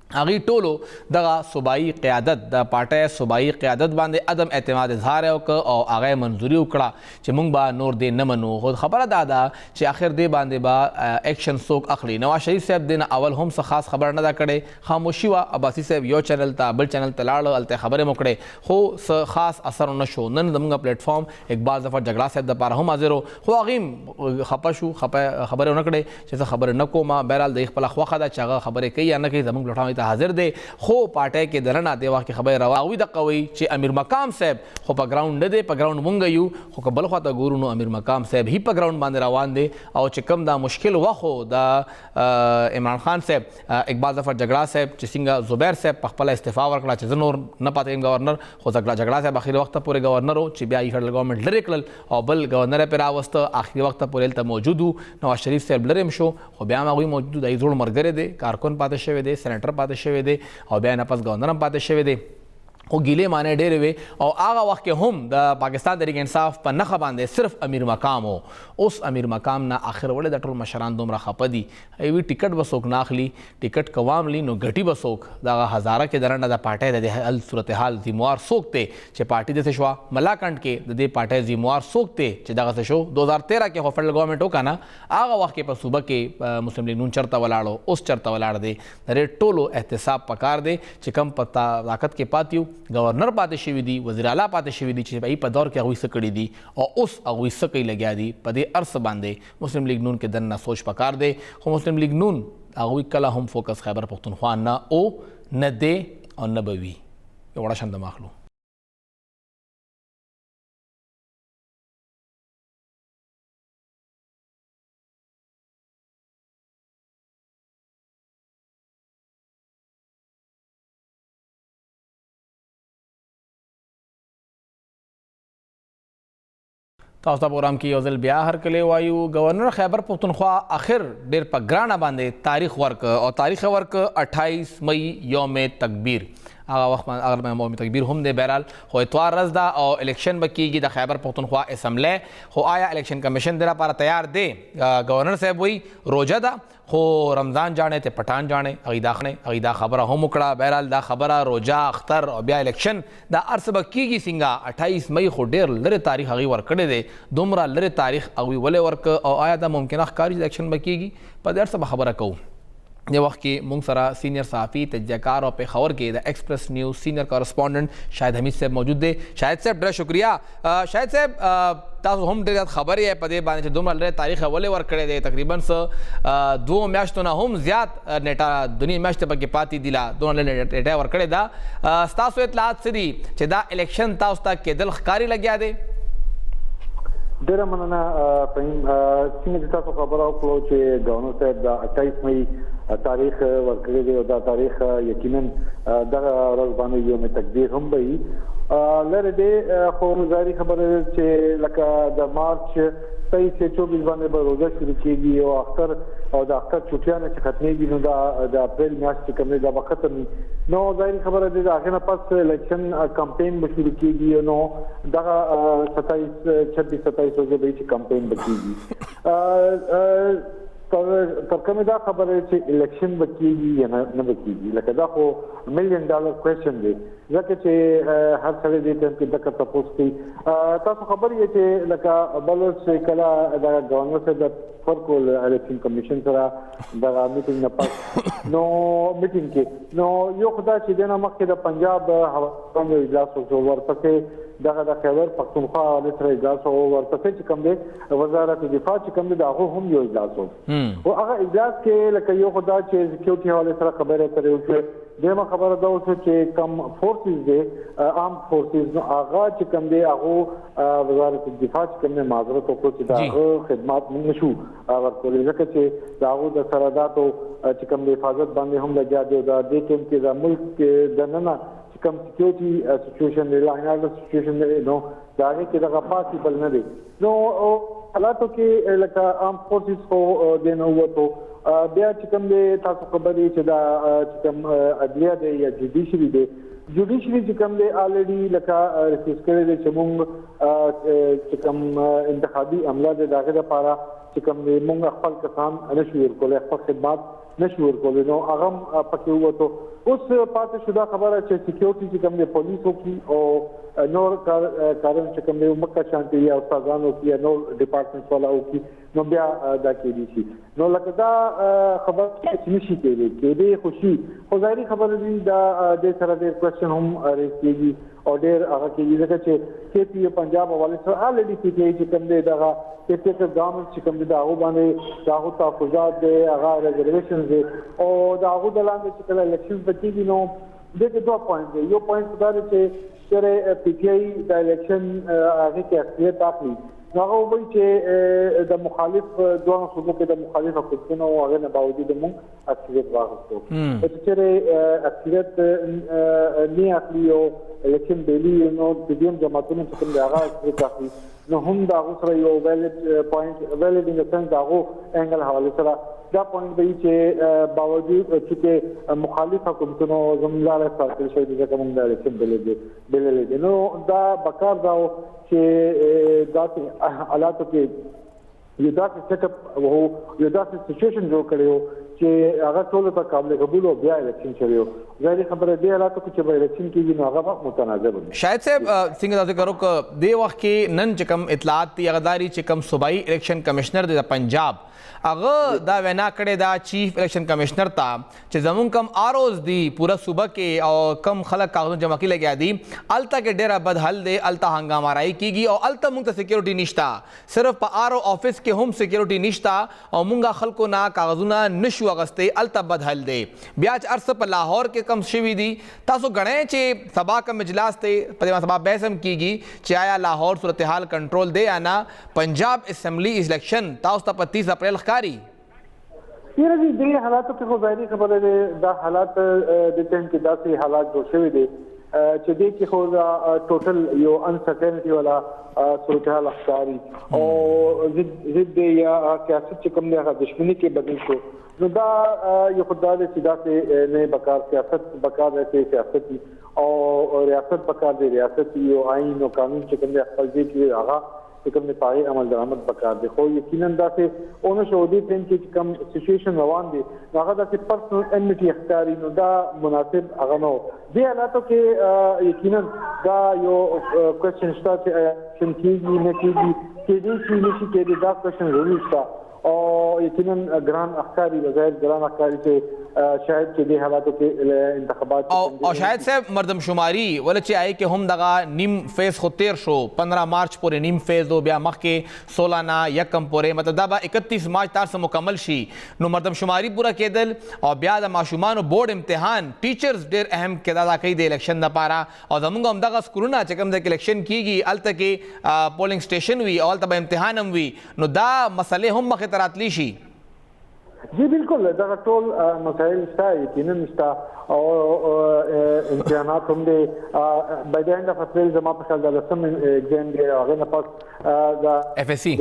आगी टोलो दगा सूबाई क़यादत द पार्टी सूबाई क़यादत बांधे अदम एतमाद इजहार है और आगे मंजूरी उकड़ा चे मुंग बा नूर दे न मनो खुद खबर दादा चे आखिर दे बांधे बा एक्शन सोक अखली नवाज शरीफ साहब दिन अवल हम से खास खबर न दा करे खामोशी वा अब्बासी साहब यो चैनल ता बल चैनल तलाड़ अलते खबरें मुकड़े हो स खास असर न शो नन दमुंगा प्लेटफॉर्म इकबाल जफर झगड़ा साहब द पारा हम हाजिर हो खो आगिम खपशु खबरें नकड़े जैसे खबर न को मा बहरहाल देख पला ख्वा दा चागा खबरें कई या न कहीं दमुंग लौटा हाजिर दे खो पार्टी के दरना देवा की खबर रवावी दकवई चे अमीर मकाम साहब खो पर ग्राउंड न दे पर ग्राउंड मुंगयू खो का बल ख्वाता गुरु नो अमीर मकाम साहब ही पर ग्राउंड बांधे रवान दे और चे कम दा मुश्किल वाखो दा इमरान खान साहब इकबाल जफर झगड़ा साहब चे सिंगा जुबैर साहब पखपला इस्तीफा वर्कला चे जनोर न पाते गवर्नर हो झगड़ा साहब आखिरी वक्त पूरे गवर्नर हो चे ब्या फेडरल गवर्नमेंट लरे कल और बल गवर्नर पे रावस्त आखिरी वक्त पूरे त मौजूद हूँ नवाज शरीफ साहब लरे शो हो ब्या मागुई मौजूद आई जोड़ मरगरे दे कारकुन पाते शवे दे सेनेटर पाते शवे दे और बयान आपस गवर्नर पाते शवे दे वो गिले माने डेरे वे और आगा वक्त के हम द पाकिस्तान तरीके इंसाफ पर नख बांधे सिर्फ अमीर मकाम हो उस अमीर मकाम ना आखिर वड़े दटोल मशरान दुमरा खपदी एवी टिकट बसोक नाखली टिकट कवाम ली नो घटी बसोक दागा हज़ारा के दरन दा पार्टी दे अल सूरत हाल जिम्मेवार सोकते चे पार्टी दे शवा मलाकंड के दे पार्टी जिम्मेवार सोकते चे दागा से शो 2013 के फेडरल गवर्नमेंट हो का ना आगा वक्त के पर सुबह के मुस्लिम लीग नून चरता वलाड़ो उस चरता वलाड़ दे रे टोलो एहतसाब पकार दे चिकम पत्ता ताकत के पातियों गवर्नर पाते शिवी दी वज़ीर आला पाते शिवी दी चे भाई पदौर के अगुई सकड़ी दी और उस अगुई सकई लग्या दी पदे अर्स बांधे मुस्लिम लीग नून के दन ना सोच पकार दे हो मुस्लिम लीग नून अगुई कला हम फोकस खैबर पख्तूनख्वा न ओ न दे और न बवी ये बड़ा शंद माखलू तास्ता प्रोग्राम की योजल ब्या हर कले वायु गवर्नर खैबर पख्तूनख्वा आखिर डेर पर ग्राना बांधे तारीख वर्क और तारीख वर्क 28 मई योम तकबीर هغه وخت اگر مې تکبیر هم دی بهرحال خو اتوار ورځ ده او الیکشن به کیږي د خیبر پختونخوا اسمبلی خو آیا الیکشن کمیشن د لپاره تیار دی؟ گورنر صاحب وی روزه ده خو رمضان جانے ته پټان جانے اغیدا خبره هم وکړه. بهرحال دا خبره روزه اختر او بیا الیکشن دا ارسبه کیږي څنګه 28 مئی خو ډیر لري تاریخ هغه ورکړی دی دومره لري تاریخ هغه ولې ورک او آیا دا ممکنه ښکاري الیکشن به کیږي په دې ارسبه خبره کوو. د وخت کې مونږ سره سینئر صحافي تجزیه‌کار او پېښور کې د ایکسپریس نیوز سینئر کارسپونډنټ شاهد حمید صاحب موجود دی. شاهد صاحب ډېر شکریہ. شاهد صاحب تاسو هم ډېر خبرې یې په دې باندې چې دومره لرې تاریخ ولې ورکړی دی تقریبا څه 2 میاشتو نه هم زیات نیټه دنیا میاشتې پکې پاتې دي لا دومره نیټه ورکړې ده. ستاسو اطلاعات څه دي چې دا الیکشن تاسو ته کېدل ښکاري لګیا دی؟ ډیره مننه فهیم. څنګه چې تاسو خبره وکړو چې گورنر صاحب د 28 مئی تاریخ ورکړی دی او دا تاریخ یقینا دغه ورځ باندې یوم تقدیر هم وي لره دی خو ظاهري خبره چې لکه د مارچ 23 سے 24 باندې به روزه شروع کیږي او اختر او د اختر چټیانه چې ختمېږي نو د اپریل میاشتې کومه دا وخت نو ظاهري خبره دی دا هغه پس الیکشن کمپاین به شروع کیږي نو دغه 26 ورځې به چې کمپاین وکړي تر کومه دا خبره چې الیکشن وکړي یا نه وکړي لکه دا خو $1,000,000 کوېسچن دی ځکه چې هر څه دې ته کې دغه تاسو کوي تاسو خبر یې چې لکه بل څه کله دا گورنر صاحب د فرقل الیکشن کمیشن سره د میټینګ نه پات نو میټینګ کې نو یو خدای چې دنه مخکې د پنجاب هوا اجلاس وشو ورپسې دغه د خیبر پختونخوا ولسره اجلاس او ورپسې چې کوم دی وزارت دفاع چې کوم دی دغه هم یو اجلاس وو او هغه اجلاس کې لکه یو خدای چې سکیورټي حواله سره خبره کړې و دغه خبره دا اوس چې کم فورسز دي عام فورسز نو هغه چې کوم دی هغه وزارت دفاع چې کوم معذرت وکړي چې دا خدمات نشو ورکول ځکه چې داغو د سرحداتو چې کوم حفاظت باندې هم لګیا دی دا د کوم کې د ملک کې د نننه کم سکیورټي سچویشن دی لاینال سچویشن دی نو دا کې دغه پاسبل نه دی نو حالاتو کې لکه عام فورسز خو د نو وته بیا چې کوم دی تاسو خبرې چې دا چې کوم عدلیه دی یا جوډیشري دی جوډیشري چې کوم دی الریډي لکه ریفیوز کړی دی چې موږ چې کوم انتخابي عمله د داغه لپاره چې کوم دی موږ خپل کسان نشو ورکول خپل خدمات نشو ورکول نو هغه پکې وته اوس پاتې شو دا خبره چې سکیورټي چې کوم دی پولیسو کې او نور کارن چې کوم دی مکه شانتي یا استادانو کې نور ډپارټمنټ والاو کې نو بیا دا کې دي شي نو لکه دا خبر چې نشي کېږي خوشي خو ظاهري خبره دي دا د سره د کوېسچن هم راځي او ډېر هغه کې ځکه چې کې پنجاب حواله سره الریډي چې کوم دی دا چې ګورنمنت چې کوم دی دا باندې دا تحفظات دی هغه ریزرویشن دی او دا هغه د لاندې چې کله الیکشن بچیږي نو دغه دوه پوینټ دی یو پوینټ دا دی چې پی ټی آی د الیکشن هغه کې اکثریت اخلي هغه وایي چې د مخالف دوه صوبو کې د مخالف حکومتونو هغه نه باوجود موږ اکثریت واغستو چې اکثریت نه اخلي او الیکشن بیلی نو د دې جماعتونو چې کوم دی هغه اکثریت اخلي نو هم دا غوسره یو ویلیډ پوینټ ویلیډ ان سنس دا غو انګل حواله سره دا پوینټ دی چې باوجود چې مخالف حکومتونو زموږ ساتل شوی دي چې کوم دا الیکشن بلل نو دا بکار دا چې دا حالاتو کې یو داسې سیټ اپ وو یو داسې سچویشن جوړ کړو چې هغه ټول ته قابل قبول او بیا الیکشن شوی ظاهري خبره دی حالاتو کې چې الیکشن کېږي نو هغه متنازع وي. شاید صاحب څنګه تاسو کرو ک دی وخت کې نن چې کوم اطلاعات دی غداري چې کوم صوبایي الیکشن کمشنر د پنجاب هغه دا وینا کړې دا چیف الیکشن کمشنر ته چې زمون کم آروز دی پورا صوبه کې او کم خلک کاغذ جمع کې لګیا دي الته کې ډېر بد حل دی الته هنګامه راي کیږي او الته موږ ته سکیورټي نشتا صرف په آرو افیس کې هم سکیورټي نشتا او موږ خلکو نه کاغذونه نشو اغسته الته بد حل دی بیا چې ارس په لاهور کې کم شوی دی تاسو غنئ چې سبا کا مجلس ته په سبا بحث هم کیږي چې آیا لاهور صورتحال کنټرول دی یا نه پنجاب اسمبلی الیکشن تاسو ته 30 اپریل ښکاری یره دې حالاتو کې خو ظاهري خبره ده دا حالات د ټیم کې داسې حالات جوړ شوي دي چې دې کې خو ټوټل یو انسرټینټي والا صورتحال ښکاري او ضد یا سیاست چې کوم دی هغه دښمني کې بدل شو نو دا یو خدای دې چې داسې نه بکار سیاست بکار دی سیاستي او ریاست بکار دی ریاستي او آئین او قانون چې کوم دی خپل ځای کې هغه کوم نه پای عمل درآمد بکار دی خو یقینا داسې اونو شو دي چې کوم سچويشن روان دي هغه داسې پرسنل انټي اختیاري نو دا مناسب هغه نو دی حالاتو کې یقینا دا یو کوېسچن شته چې څنګه نه کېږي کې دې چې نشي کې دا کوېسچن ضروري شته او یقینا ګران اخکاری بغیر ګران اخکاری چې شاید چې د حالاتو کې انتخابات او شاید صاحب مردم شماری ول چې آی کې هم دغه نیم فیز خو تیر شو 15 مارچ پورې نیم فیز او بیا مخکې 16 نه یکم پورې مطلب دا به 31 مارچ تر سره مکمل شي نو مردم شماری پورا کېدل او بیا د ماشومان بورډ امتحان ټیچرز ډیر اهم کېدا کوي د الیکشن لپاره او زموږ هم دغه سکولونه چې کوم د الیکشن کیږي الته کې پولینګ سټیشن وي او الته به امتحان هم وي نو دا مسلې هم مخې ته راتلی شي جی بالکل دا ټول مسائل شته یقینا شته او امتحانات هم دي باید د فصل زما په خیال د لسم ایگزام دی هغه نه پاس دا اف اس سی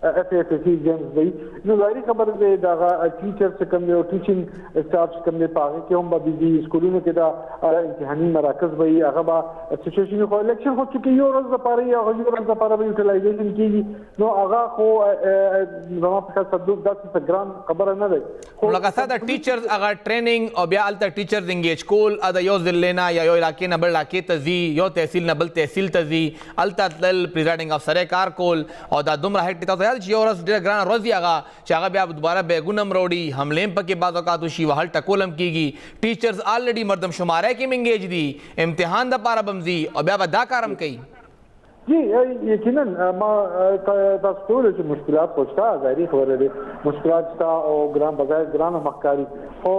اف اس سی ایگزامز دی نو ظاهري خبره ده دا ټیچر څخه کوم یو ټیچینګ سټاف څخه کوم دی پاره کې هم به دي سکولونو کې دا امتحاني مراکز وي هغه به سچويشن خو الیکشن خو چې یو ورځ لپاره یا یو ورځ لپاره به یوټیلایزیشن کیږي نو هغه خو زما په خیال صدوق داسې ګران خبره نه ده خو لکه ساده ټیچرز هغه ټریننګ او بیا الته ټیچرز انګیج کول د یو ضلع نه یا یو علاقې نه بل علاقې ته ځي یو تحصیل نه بل تحصیل ته ځي الته تلل پریزایډینګ افسر کار کول او دا دومره هټ ته چې یو ورځ ډېره ګرانه ورځ وي هغه چې هغه بیا دوباره بیګونه هم راوړي حملې هم پکې بعض اوقات وشي وهل ټکول هم کېږي ټیچرز آلریډي مردم شماره کې هم انګیج دي امتحان دپاره به هم ځي او بیا به دا کار هم کوي جی یقینا ما تاسو ټول چې مشکلات پوښتا ظاهري خبره ده مشکلات شته او ګران بغیر ګران مخکاري او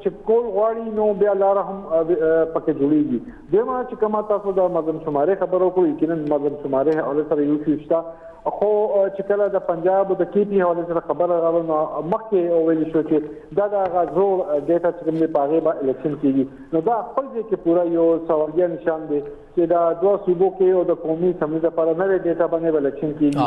چې کول غواړي نو بیا لار هم پکې جوړیږي دغه چې کما تاسو د مردم شماره خبرو کو یقینا مردم شماره او سره یو شي شته خو چې کله د پنجاب د کی پی حواله سره خبره راغله نو مخکې او ویل شو چې دا د غزو ډیټا چې کوم دی پاغه به الیکشن کیږي نو دا خپل ځای کې پورا یو سوالیا نشان دی چې دا دوه صوبو کې او د قومي سمې لپاره نوې ډیټا باندې الیکشن کیږي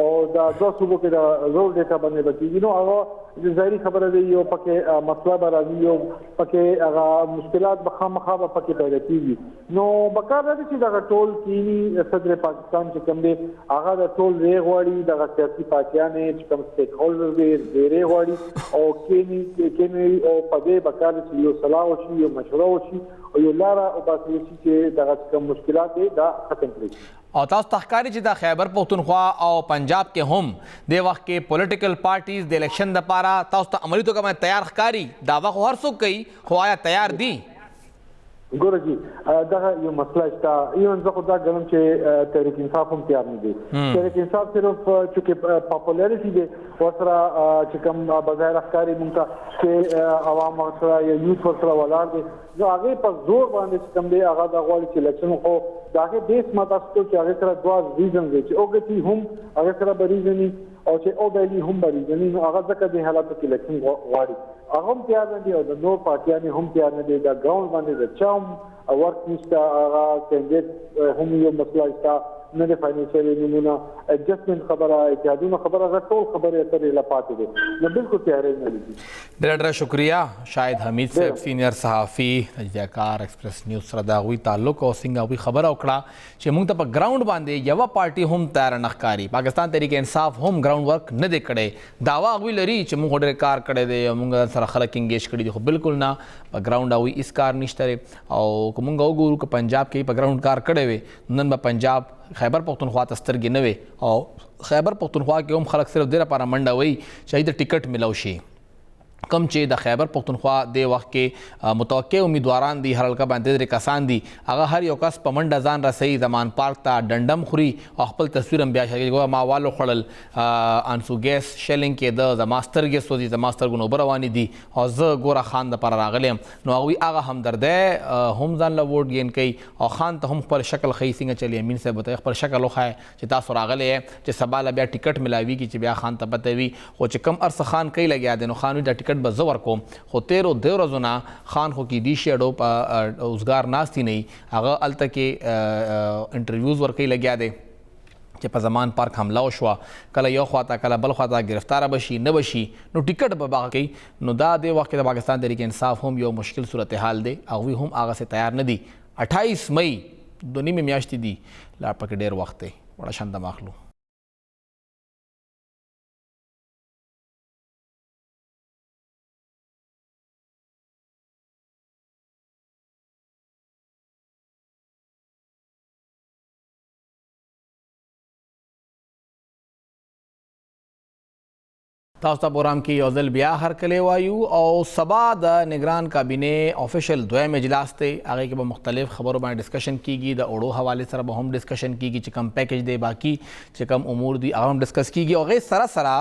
او دا دوه صوبو کې دا زول ډیټا باندې کیږي نو هغه ظاهري خبره دی یو پکې مسله به راځي یو پکې هغه مشکلات به خامخا به پکې پیدا کیږي نو بکار دی چې دا ټول کینی صدر پاکستان چې کوم دی هغه د ټول ری غواړي د سیاسي پارټیانې چې کوم سټیک هولډر دی ری غواړي او کینی او پدې بکار چې یو صلاح وشي یو مشوره وشي او یو لاره او باسي چې دغه کوم مشکلات دي دا ختم کړي او تاسو تحقاری چې د خیبر پختونخوا او پنجاب کې هم د وخت کې پولیټیکل پارټیز د الیکشن لپاره تاسو ته عملی توګه تیار ښکاري دعوا خو هر څوک کوي خو آیا تیار دي ګوره جی دا یو مسله شته یو ځکه دا ګرم چې تحریک انصاف هم تیار نه دي تحریک انصاف صرف چې پاپولاریټي دی ورسره چې کوم بظاهر افکاري مونږ چې عوام ورسره یا یوث ورسره ولاړ دي نو هغه په زور باندې چې کوم دی هغه د غواړي چې الیکشن خو داغه دیش ماتاستو چې هغه سره دوا ریزن دی چې اوګتی هم هغه سره بریزنی او چې او بیلی هم بریزنی نو هغه ځکه د حالاتو کې الیکشن غواړي هغه هم تیار نه دي او د نور پارټیانې هم تیار نه دي دا ګراوند باندې د چم ورک نشته هغه کینډیډیټ هم یو مسله شته نه د فاینانشل نمونه اډجسټمنټ خبره اتحادونه خبره غټول خبره اترې لپاره دي نو بالکل تیار نه دي ډېر شکریہ شاهد حمید صاحب سینئر صحافي اجزاکار ایکسپریس نیوز سره د هغوی تعلق او څنګه هغوی خبره وکړه چې موږ ته په ګراوند باندې یوه پارټي هم تیار نه ښکاري پاکستان تحریک انصاف هم ګراوند ورک نه دی کړی دعوا هغوی لري چې موږ ډېر کار کړی دی موږ سره خلک انګیج کړي دي خو بالکل نه په ګراوند هغوی هېڅ کار نشته او که موږ وګورو که پنجاب کې په ګراوند کار کړی وی نن به پنجاب خیبر پختونخوا ته سترګې نه وي او خیبر پختونخوا کې هم خلک صرف دې لپاره منډه وي چې د ټیکټ ملو شي کم چې د خیبر پختونخوا د وخت کې متوقع امیدواران دي هر حلقه باندې درې کسان دي هغه هر یو کس په منډه ځان رسوي زمان پارک ته ډنډم خوري او خپل تصویر هم بیا شریکوي ما والو خوړل انسو ګیس شلینګ کې د زما سترګې سوځي زما سترګو نه اوبه روانې دي او زه ګوره خان دپاره راغلی یم نو هغوی هغه همدردی هم ځان له ووټ ګین کوي او خان ته هم خپل شکل ښیي څنګه چلي امین صاحب ته خپل شکل وښایه چې تاسو راغلی یې چې سبا له بیا ټیکټ ملاویږي چې بیا خان ته پته وي خو چې کم ارڅه خان کوي لګیا دی نو خان وي دا ټیکټ به زه ورکوم خو تیرو دې ورځو نه خان خو کیدای شي اډو په اوزګار ناستې نه هغه هلته کې انټرویوز ورکوي لګیا دی چې په زمان پارک حمله وشوه کله یو خواته کله بل خواته گرفتاره بشي نه بشي نو ټیکټ به باغ کوي نو دا د وخت د پاکستان تحریک انصاف هم یو مشکل صورتحال دی هغوی هم هغه سے تیار نه دي 28 مئی 2 میاشتې دي لا پکې ډېر وخت دی وړه شان دم اخلو تاسو ته پروګرام کې یو ځل بیا هرکلی وایو او سبا د نگران کابینې افیشل دویم اجلاس دی هغې کې به مختلف خبرو باندې ډسکشن کیږي د اوړو حوالې سره به هم ډسکشن کیږي چې کم پیکج دی باقي چې کم امور دي هغه هم ډسکس کیږي او هغې سره سره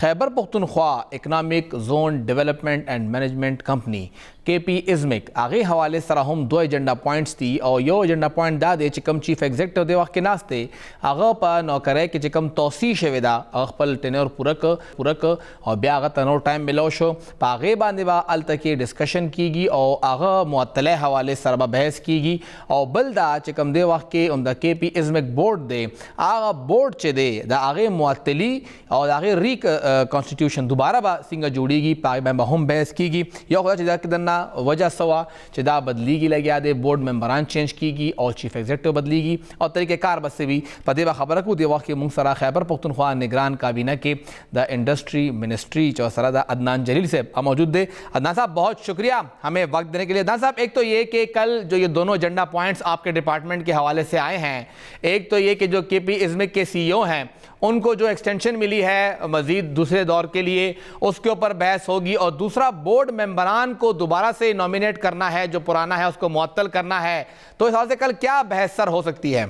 خیبر پختونخوا اکنامک زون ډیولپمنٹ اینڈ مینجمنٹ کمپنی KP ازمک هغې حوالې سره هم 2 ایجنډا پوینټس دي او یو ایجنډا پوینټ دا دی چې کم چیف ایگزیکټیو د وخت کې ناست دی هغه په نوکرۍ کې چې کم توسیع شوې ده هغه خپل ټینور پوره او بیا هغه ته نور ټایم ملو شو په هغې باندې به هلته کې ډسکشن کیږي او هغه معطلۍ حوالې سره به بحث کیږي او بل دا چې کوم دې وخت کې د KP ازمک بورډ دی هغه بورډ چې دی د هغې معطلي او د هغې ری کانسټیټیوشن دوباره به څنګه جوړیږي په هغې باندې به هم بحث کیږي یو خو دا چې دا دننه وجه سوا چې دا بدلیږي لګیا دی بورډ ممبران چینج کیږي او چیف ایگزیکټیو بدلیږي او طریقې کار به څه وي په دې به خبره کوو دې وخت کې موږ سره خیبر پختونخوا نگران کابینه کې د انڈسٹری منسٹری جو سرا عدنان جلیل سے موجود تھے عدنان صاحب بہت شکریہ ہمیں وقت دینے کے لیے عدنان صاحب ایک تو یہ کہ کل جو یہ دونوں ایجنڈا پوائنٹس آپ کے ڈپارٹمنٹ کے حوالے سے آئے ہیں ایک تو یہ کہ جو KP ازمک کے CEO ہیں ان کو جو ایکسٹینشن ملی ہے مزید دوسرے دور کے لیے اس کے اوپر بحث ہوگی اور دوسرا بورڈ ممبران کو دوبارہ سے نامینیٹ کرنا ہے جو پرانا ہے اس کو معطل کرنا ہے تو اس حوالے سے کل کیا بحث سر ہو سکتی ہے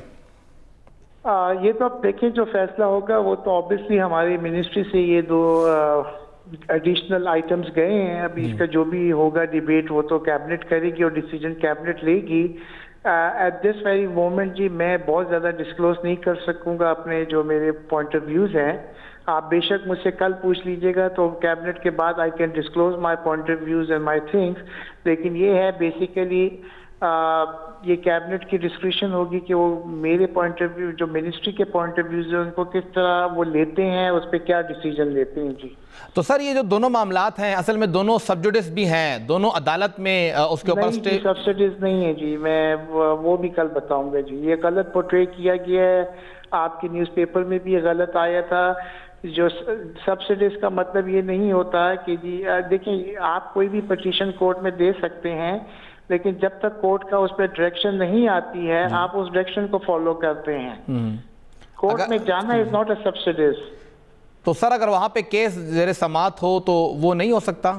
یہ تو اب دیکھیں جو فیصلہ ہوگا وہ تو obviously ہماری منسٹری سے یہ 2 ایڈیشنل آئٹمز گئے ہیں ابھی اس کا جو بھی ہوگا ڈیبیٹ وہ تو کیبنٹ کرے گی اور ڈیسیجن کیبنٹ لے گی ایٹ دس ویری مومنٹ جی میں بہت زیادہ ڈسکلوز نہیں کر سکوں گا اپنے جو میرے پوائنٹ آف ویوز ہیں آپ بے شک مجھ سے کل پوچھ لیجئے گا تو کیبنٹ کے بعد آئی کین ڈسکلوز مائی پوائنٹ آف ویوز اینڈ مائی تھنگس لیکن یہ ہے بیسیکلی یہ کیبنٹ کی ڈسکریشن ہوگی کہ وہ میرے پوائنٹ آف ویو جو منسٹری کے پوائنٹ آف ویوز ہیں ان کو کس طرح وہ لیتے ہیں اس پہ کیا ڈیسیجن لیتے ہیں جی تو سر یہ جو دونوں معاملات ہیں اصل میں دونوں سبجوڈس بھی ہیں دونوں عدالت میں اس کے اوپر سبسڈیز نہیں ہے جی میں وہ بھی کل بتاؤں گا جی یہ غلط پورٹری کیا گیا ہے آپ کے نیوز پیپر میں بھی یہ غلط آیا تھا جو سبسڈیز کا مطلب یہ نہیں ہوتا کہ جی دیکھیں آپ کوئی بھی پٹیشن کورٹ میں دے سکتے ہیں لیکن جب تک کورٹ کا اس پہ ڈائریکشن نہیں آتی ہے آپ اس ڈائریکشن کو فالو کرتے ہیں کورٹ میں جانا از ناٹ اے سبسڈیز تو سر اگر وہاں پہ کیس زیر سماعت ہو تو وہ نہیں ہو سکتا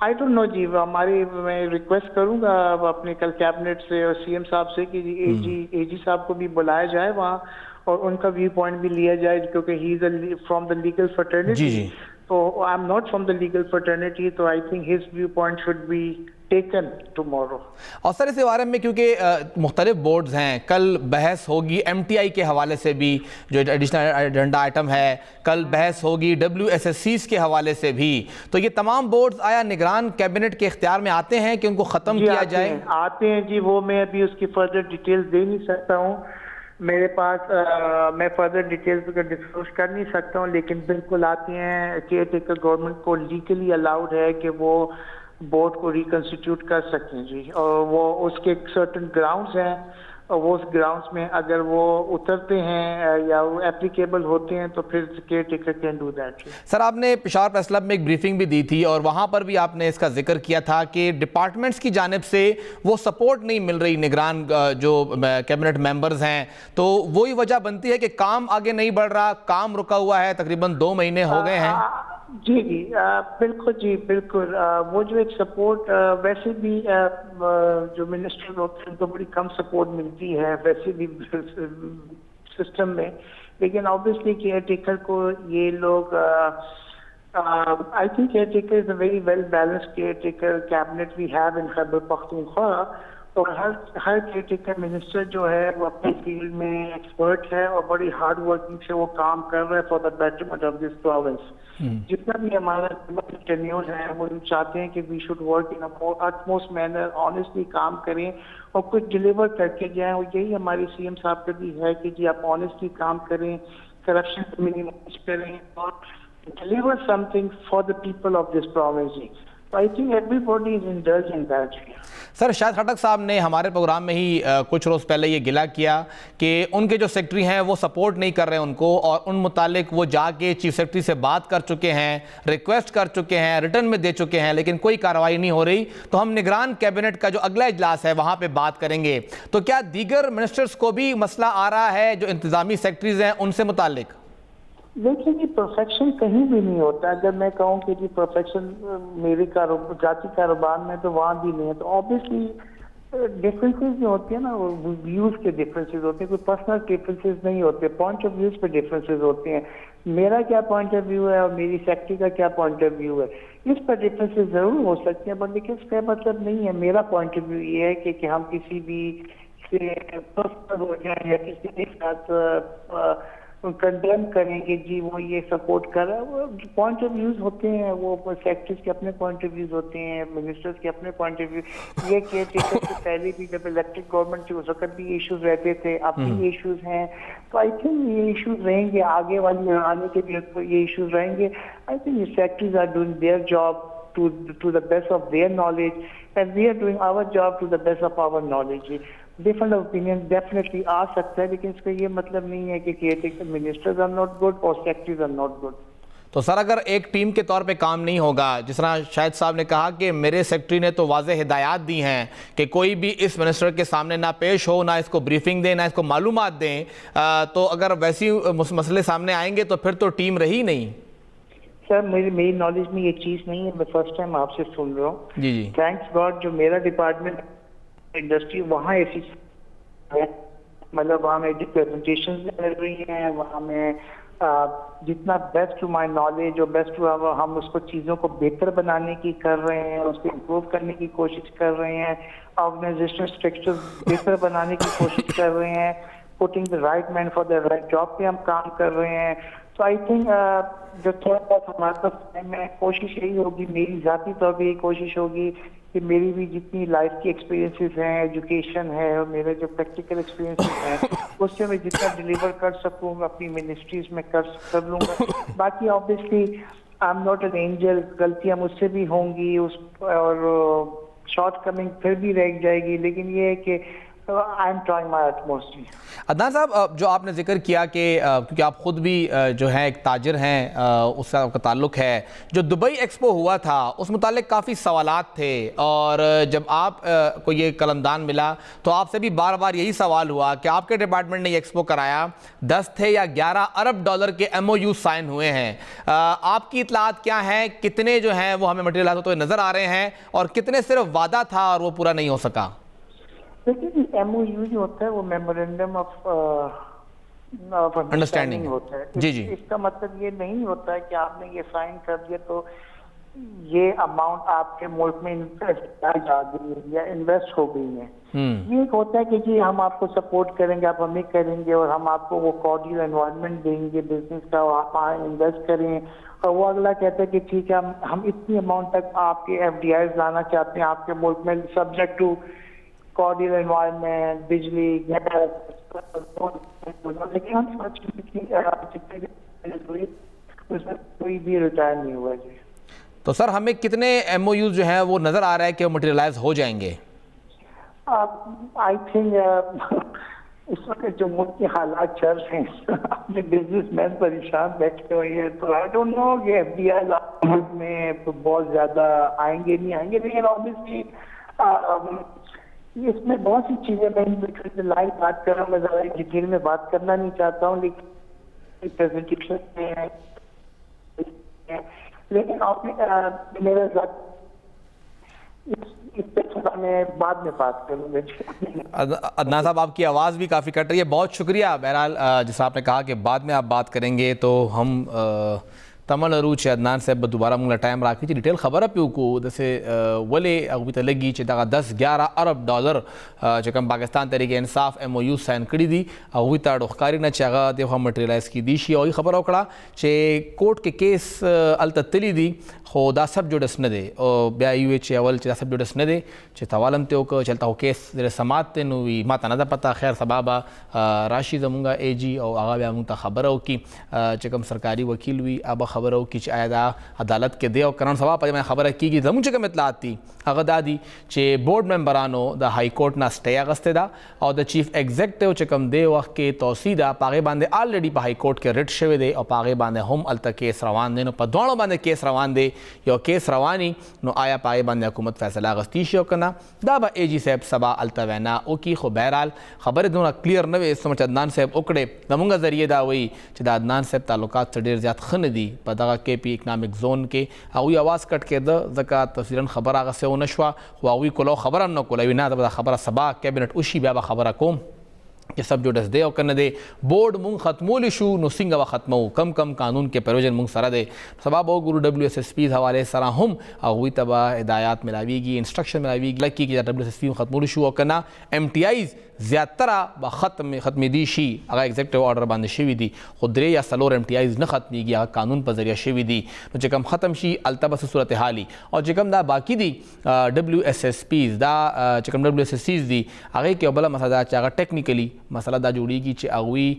آئی ڈونٹ نو جی ہماری میں ریکویسٹ کروں گا اپنے کل کیبنٹ سے اور CM صاحب سے کہ اے جی صاحب کو بھی بلایا جائے وہاں اور ان کا ویو پوائنٹ بھی لیا جائے کیونکہ ہی از فرام دا لیگل فرٹرنیٹی تو آئی ایم ناٹ فرام دا لیگل فرٹرنیٹی تو آئی تھنک ہز ویو پوائنٹ شوڈ بی ٹیکن ٹمورو اور سر اس بارے میں کیونکہ مختلف بورڈز ہیں کل بحث ہوگی MTI کے حوالے سے بھی جو ایڈیشنل ایجنڈا آئٹم ہے کل بحث ہوگی WSSCs کے حوالے سے بھی تو یہ تمام بورڈز آیا نگران کیبنٹ کے اختیار میں آتے ہیں کہ ان کو ختم کیا جائے آتے ہیں جی وہ میں ابھی اس کی فردر ڈیٹیلز دے نہیں سکتا ہوں میرے پاس میں فردر ڈیٹیلز ڈسکلوز کر نہیں سکتا ہوں لیکن بالکل آتے ہیں کیئر ٹیکر گورنمنٹ کو لیگلی الاؤڈ ہے کہ وہ بورڈ کو ریکنسٹیٹیوٹ کر سکیں جی اور وہ اس کے سرٹن گراؤنڈز ہیں اور وہ اس گراؤنڈز میں اگر وہ اترتے ہیں یا وہ اپلیکیبل ہوتے ہیں تو پھر کیئر ٹیکر کین ڈو دیٹ. سر آپ نے پشاور پریس کلب میں ایک بریفنگ بھی دی تھی اور وہاں پر بھی آپ نے اس کا ذکر کیا تھا کہ ڈپارٹمنٹس کی جانب سے وہ سپورٹ نہیں مل رہی نگران جو کیبنٹ ممبرز ہیں تو وہی وجہ بنتی ہے کہ کام آگے نہیں بڑھ رہا کام رکا ہوا ہے تقریباً 2 مہینے ہو گئے ہیں. جی بالکل جی بالکل وہ جو ایک سپورٹ ویسے بھی جو منسٹر ہوتے ہیں ان کو بڑی کم سپورٹ ملتی ہے ویسے بھی سسٹم میں لیکن obviously کیئر ٹیکر کو یہ لوگ I think caretaker is a very well balanced caretaker cabinet we have in Khyber Pakhtunkhwa तो हर केयरटेकर मिनिस्टर जो है वो अपने फील्ड में एक्सपर्ट है और बड़ी हार्ड वर्किंग से वो काम कर रहे हैं for the betterment of this province. जितना भी हमारा टेन्योर है वो चाहते हैं कि we should work in utmost manner, honestly काम करें और कुछ डिलीवर करके जाएं। और यही हमारी सीएम साहब का भी है कि जी आप ऑनेस्टली काम करें, करप्शन को मिनिमाइज करें और deliver something for the people of this province. I think everybody is indulging that. Sir, Shahid Khattak sahab ने हमारे प्रोग्राम में ही कुछ रोज़ पहले ये गिला किया कि उनके जो सेक्रेटरी हैं वो सपोर्ट नहीं कर रहे हैं उनको, और उन मुतालिक वो जाके चीफ सेक्रेटरी से बात कर चुके हैं, रिक्वेस्ट कर चुके हैं, रिटर्न में दे चुके हैं, लेकिन कोई कार्रवाई नहीं हो रही। तो हम निगरान कैबिनेट का जो अगला इजलास है वहाँ पर बात करेंगे। तो क्या दीगर मिनिस्टर्स को भी मसला आ रहा है जो इंतजामी सेक्रेटरीज हैं उनसे मुतालिक? देखिए जी, परफेक्शन कहीं भी नहीं होता। अगर मैं कहूँ कि जी परफेक्शन मेरे जाति कारोबार में तो वहाँ भी नहीं है, तो ऑब्वियसली डिफरेंसेस जो होते हैं ना वो व्यूज के डिफरेंसेस होते हैं, कोई पर्सनल डिफरेंसेस नहीं होते, पॉइंट ऑफ व्यूज पे डिफरेंसेस होते हैं। मेरा क्या पॉइंट ऑफ व्यू है और मेरी सेक्रेटरी का क्या पॉइंट ऑफ व्यू है, इस पर डिफरेंसेस जरूर हो सकते हैं, बट लेकिन इसका मतलब नहीं है। मेरा पॉइंट ऑफ व्यू ये है कि हम किसी भी से पर्सनल हो जाए या किसी के साथ कंडेम करेंगे जी वो ये सपोर्ट कर रहा है। वो पॉइंट ऑफ व्यूज होते हैं, वो सेक्रेटरीज के अपने पॉइंट ऑफ व्यूज होते हैं, मिनिस्टर्स के अपने पॉइंट ऑफ व्यू। ये केयरटेकर से पहले भी जब इलेक्टेड गवर्नमेंट थी उस वक्त भी इश्यूज रहते थे, अब भी इश्यूज हैं। तो आई थिंक ये इश्यूज रहेंगे, आगे वाले आने के लिए ये इश्यूज रहेंगे। I think secretaries are doing their job to the best of their knowledge and we are doing our job to the best of our knowledge। Different opinion definitely आ सकता है, लेकिन इसका ये मतलब नहीं है कि caretaker ministers are not good और सेक्रेटरीज आर नॉट गुड। तो सर, अगर एक टीम के तौर पे काम नहीं होगा, जिस तरह शाहिद साहब ने कहा कि मेरे सेक्रेटरी ने तो वाज़ेह हिदायत दी हैं कि कोई भी इस मिनिस्टर के सामने ना पेश हो, ना इसको ब्रीफिंग दें, ना इसको मालूमात दें, तो अगर वैसी मसले सामने आएंगे तो फिर तो टीम रही नहीं। सर मेरी नॉलेज में ये चीज़ नहीं है, मैं फर्स्ट टाइम आपसे सुन रहा हूँ। जी जी, थैंक्स गॉड जो मेरा डिपार्टमेंट इंडस्ट्री वहाँ ऐसी है, मतलब वहाँ में प्रेजेंटेशन मिल रही हैं, वहाँ में जितना बेस्ट टू माय नॉलेज और बेस्ट टू हम उसको चीज़ों को बेहतर बनाने की कर रहे हैं, उसको इम्प्रूव करने की कोशिश कर रहे हैं, ऑर्गेनाइजेशनल स्ट्रक्चर बेहतर बनाने की कोशिश कर रहे हैं, putting the right man for the right job पे हम काम कर रहे हैं। तो आई थिंक जो थोड़ा बहुत हमारे पास में कोशिश यही होगी, मेरी ज़ाती तौर पर यही कोशिश होगी कि मेरी भी जितनी लाइफ की एक्सपीरियंसेस हैं, एजुकेशन है और मेरे जो प्रैक्टिकल एक्सपीरियंसेस हैं उससे मैं जितना डिलीवर कर सकूँ अपनी मिनिस्ट्रीज में कर लूँगा। बाकी obviously I am not an angel, गलतियाँ मुझसे भी होंगी और शॉर्ट कमिंग फिर भी रह जाएगी, लेकिन ये है कि I am trying my utmost. Adnan साहब, जो आपने जिक्र किया कि क्योंकि आप ख़ुद भी जो है एक ताजिर हैं, उससे आपका ताल्लुक़ है, जो दुबई एक्सपो हुआ था उस मुतालिक काफ़ी सवालात थे, और जब आप को ये कलमदान मिला तो आपसे भी बार बार यही सवाल हुआ कि आपके डिपार्टमेंट ने ये एक्सपो कराया, 10 थे या 11 अरब डॉलर के MOU साइन हुए हैं। आपकी इतलात क्या हैं, कितने जो हैं वो हमें मटेरियल होते हुए नज़र आ रहे हैं और कितने सिर्फ वादा था और वो पूरा नहीं हो सका? देखिए MOU जो होता है वो मेमोरेंडम ऑफ अंडरस्टैंडिंग होता है। जी जी, इसका मतलब ये नहीं होता है कि आपने ये साइन कर दिया तो ये अमाउंट आपके मुल्क में इन्वेस्ट आ गई है या इन्वेस्ट हो गई है। ये एक होता है कि जी हम आपको सपोर्ट करेंगे, आप हमें करेंगे और हम आपको वो कॉर्डियल एनवायरनमेंट देंगे बिजनेस का, आप आए इन्वेस्ट करें, और वो अगला कहता है कि ठीक है हम इतनी अमाउंट तक आपके FDIs लाना चाहते हैं आपके मुल्क में, सब्जेक्ट टू कॉर्डियल एनवायरनमेंट, बिजली, गैस, लेकिन उसमें कोई भी रिटायर नहीं हुआ जी। तो सर हमें कितने MOU जो हैं वो नज़र आ रहा है कि वो मटेरियलाइज हो जाएंगे? आई थिंक इस वक्त जो मुल्क के हालात चल रहे हैं अपने बिजनेसमैन परेशान बैठे हुए हैं, तो आई डोंट नो कि FDI मुल्क में बहुत ज़्यादा आएंगे नहीं आएंगे, लेकिन ऑब्वियसली इसमें बहुत सी चीजें मैं लाइव बात कर रहा हूँ, मैं ज़्यादा डिटेल में बात करना नहीं चाहता हूँ, लेकिन प्रेजेंटेशन में लेकिन आपने मेरा इस पे थोड़ा मैं बाद में बात करूँगा। अदनान साहब, आपकी आवाज़ भी काफ़ी कट रही है, बहुत शुक्रिया। बहरहाल जैसा आपने कहा कि बाद में आप बात करेंगे, तो हम تمه لرو چې عدنان صاحب به دوباره موږ له ټایم راکړي چې ډیټیل خبره پې وکړو داسې ولې هغوی ته لګي چې دغه 10-11 ارب ډالر چې کوم پاکستان تحریک انصاف MOU ساین کړي دي هغوی ته ډو ښکاري نه چې هغه دغه مټریلایز کیدی شي. هغوی خبره وکړه چې کوर्ट کې کیس هلته تللی دي خو دا سب جوډس نه دی او بیا یې وویل چې اول چې دا سب جوډس نه دی چې توالم ته وکړه چې هلته خو کیس ډېر سماعت دی نو وي ما ته نه ده پته خیر سبا به راشي زمونږ AG او هغه بیا موږ ته خبره وکړي چې کوم سرکاري وکیل وي هغه خبره وکړي چې آیا دا عدالت کې دی او که نن سبا په دې باندې خبره کېږي. زموږ چې کوم اطلاعات دي هغه دا دي چې بورډ ممبرانو د های کورټ نه سټې اخیستې ده او د چیف ایگزیکټیو چې کوم دی وخت کې توصیه ده په هغې باندې آلریډي په های کورټ کې ریټ شوی دی او په هغې باندې هم هلته کیس روان دی. نو په دواړو باندې کیس روان دی یو کیس رواني نو آیا په هغې باندې حکومت فیصله اخیستی شي او که نه دا به AG صاحب سبا هلته وینا وکړي. خو بهرحال خبرې دونه کلیر نه وې څومره چې عدنان صاحب وکړې زموږ ذریعې دا وایي چې د عدنان صاحب تعلقات څه ډېر زیات ښه نه دي په دغه KP اکنامک زون کې هغوی اواز کټ کېده ځکه تفصیلا خبره هغسې ونه شوه خو هغوی کولو خبره هم نه کوله وي نه دا خبره سبا کابینټ وشي بیا به خبره کوم چې سب جوډس دی او که نه دی. بورډ مونږ ختمولی شو نو څنګه به ختمو کم قانون کې پروژن مونږ سره دی سبا به وګورو WSSPs حوالې سره هم هغوی ته به هدایات ملاویږي انسټرکشن ملاویږي لکه چې دا WSSP ختمولی شو او که نه MTIs زیاتره به ختمېدي شي هغه ایگزیکټیو آرډر باندې شوي دي خو 3 یا 4 MTIs نه ختمېږي هغه قانون په ذریعه شوي دي نو چې کوم ختم شي هلته به څه صورتحال وي. او چې کوم دا باقي دي WSSPs دا چې کوم WSSCs دي هغې کې یو بله مسله ده چې هغه ټیکنیکلی مسله دا جوړیږي چې هغوی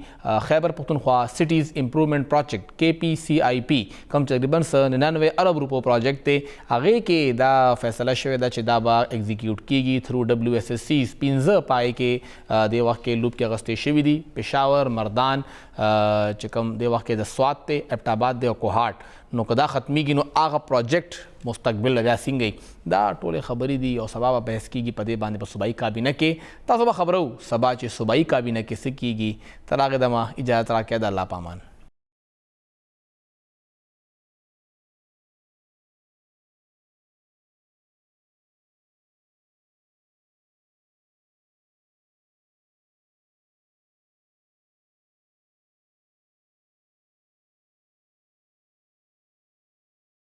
خیبر پختونخوا سټیز امپروومنټ پروجیکټ KPCIP کوم تقریبا 99 ارب روپو پروجیکټ دی هغې کې دا فیصله شوې ده چې دا به ایگزیکیوټ کیږي تھرو WSSCs 15 پای کې د وخت کې لوب کې اخیستې شوي دي پېښور مردان چې کوم د وخت کې د سوات دی ایبټ آباد دی او کوهاټ نو که دا ختمیږي نو هغه پروجیکټ مستقبل بیا څنګه دا ټولې خبرې دي او سبا به بحث کیږي په دې باندې په صوبایي کابینه کې تاسو به خبرو سبا چې صوبایي کابینه کې څه کیږي تر هغې دمه اجازت راکړئ د الله پامان.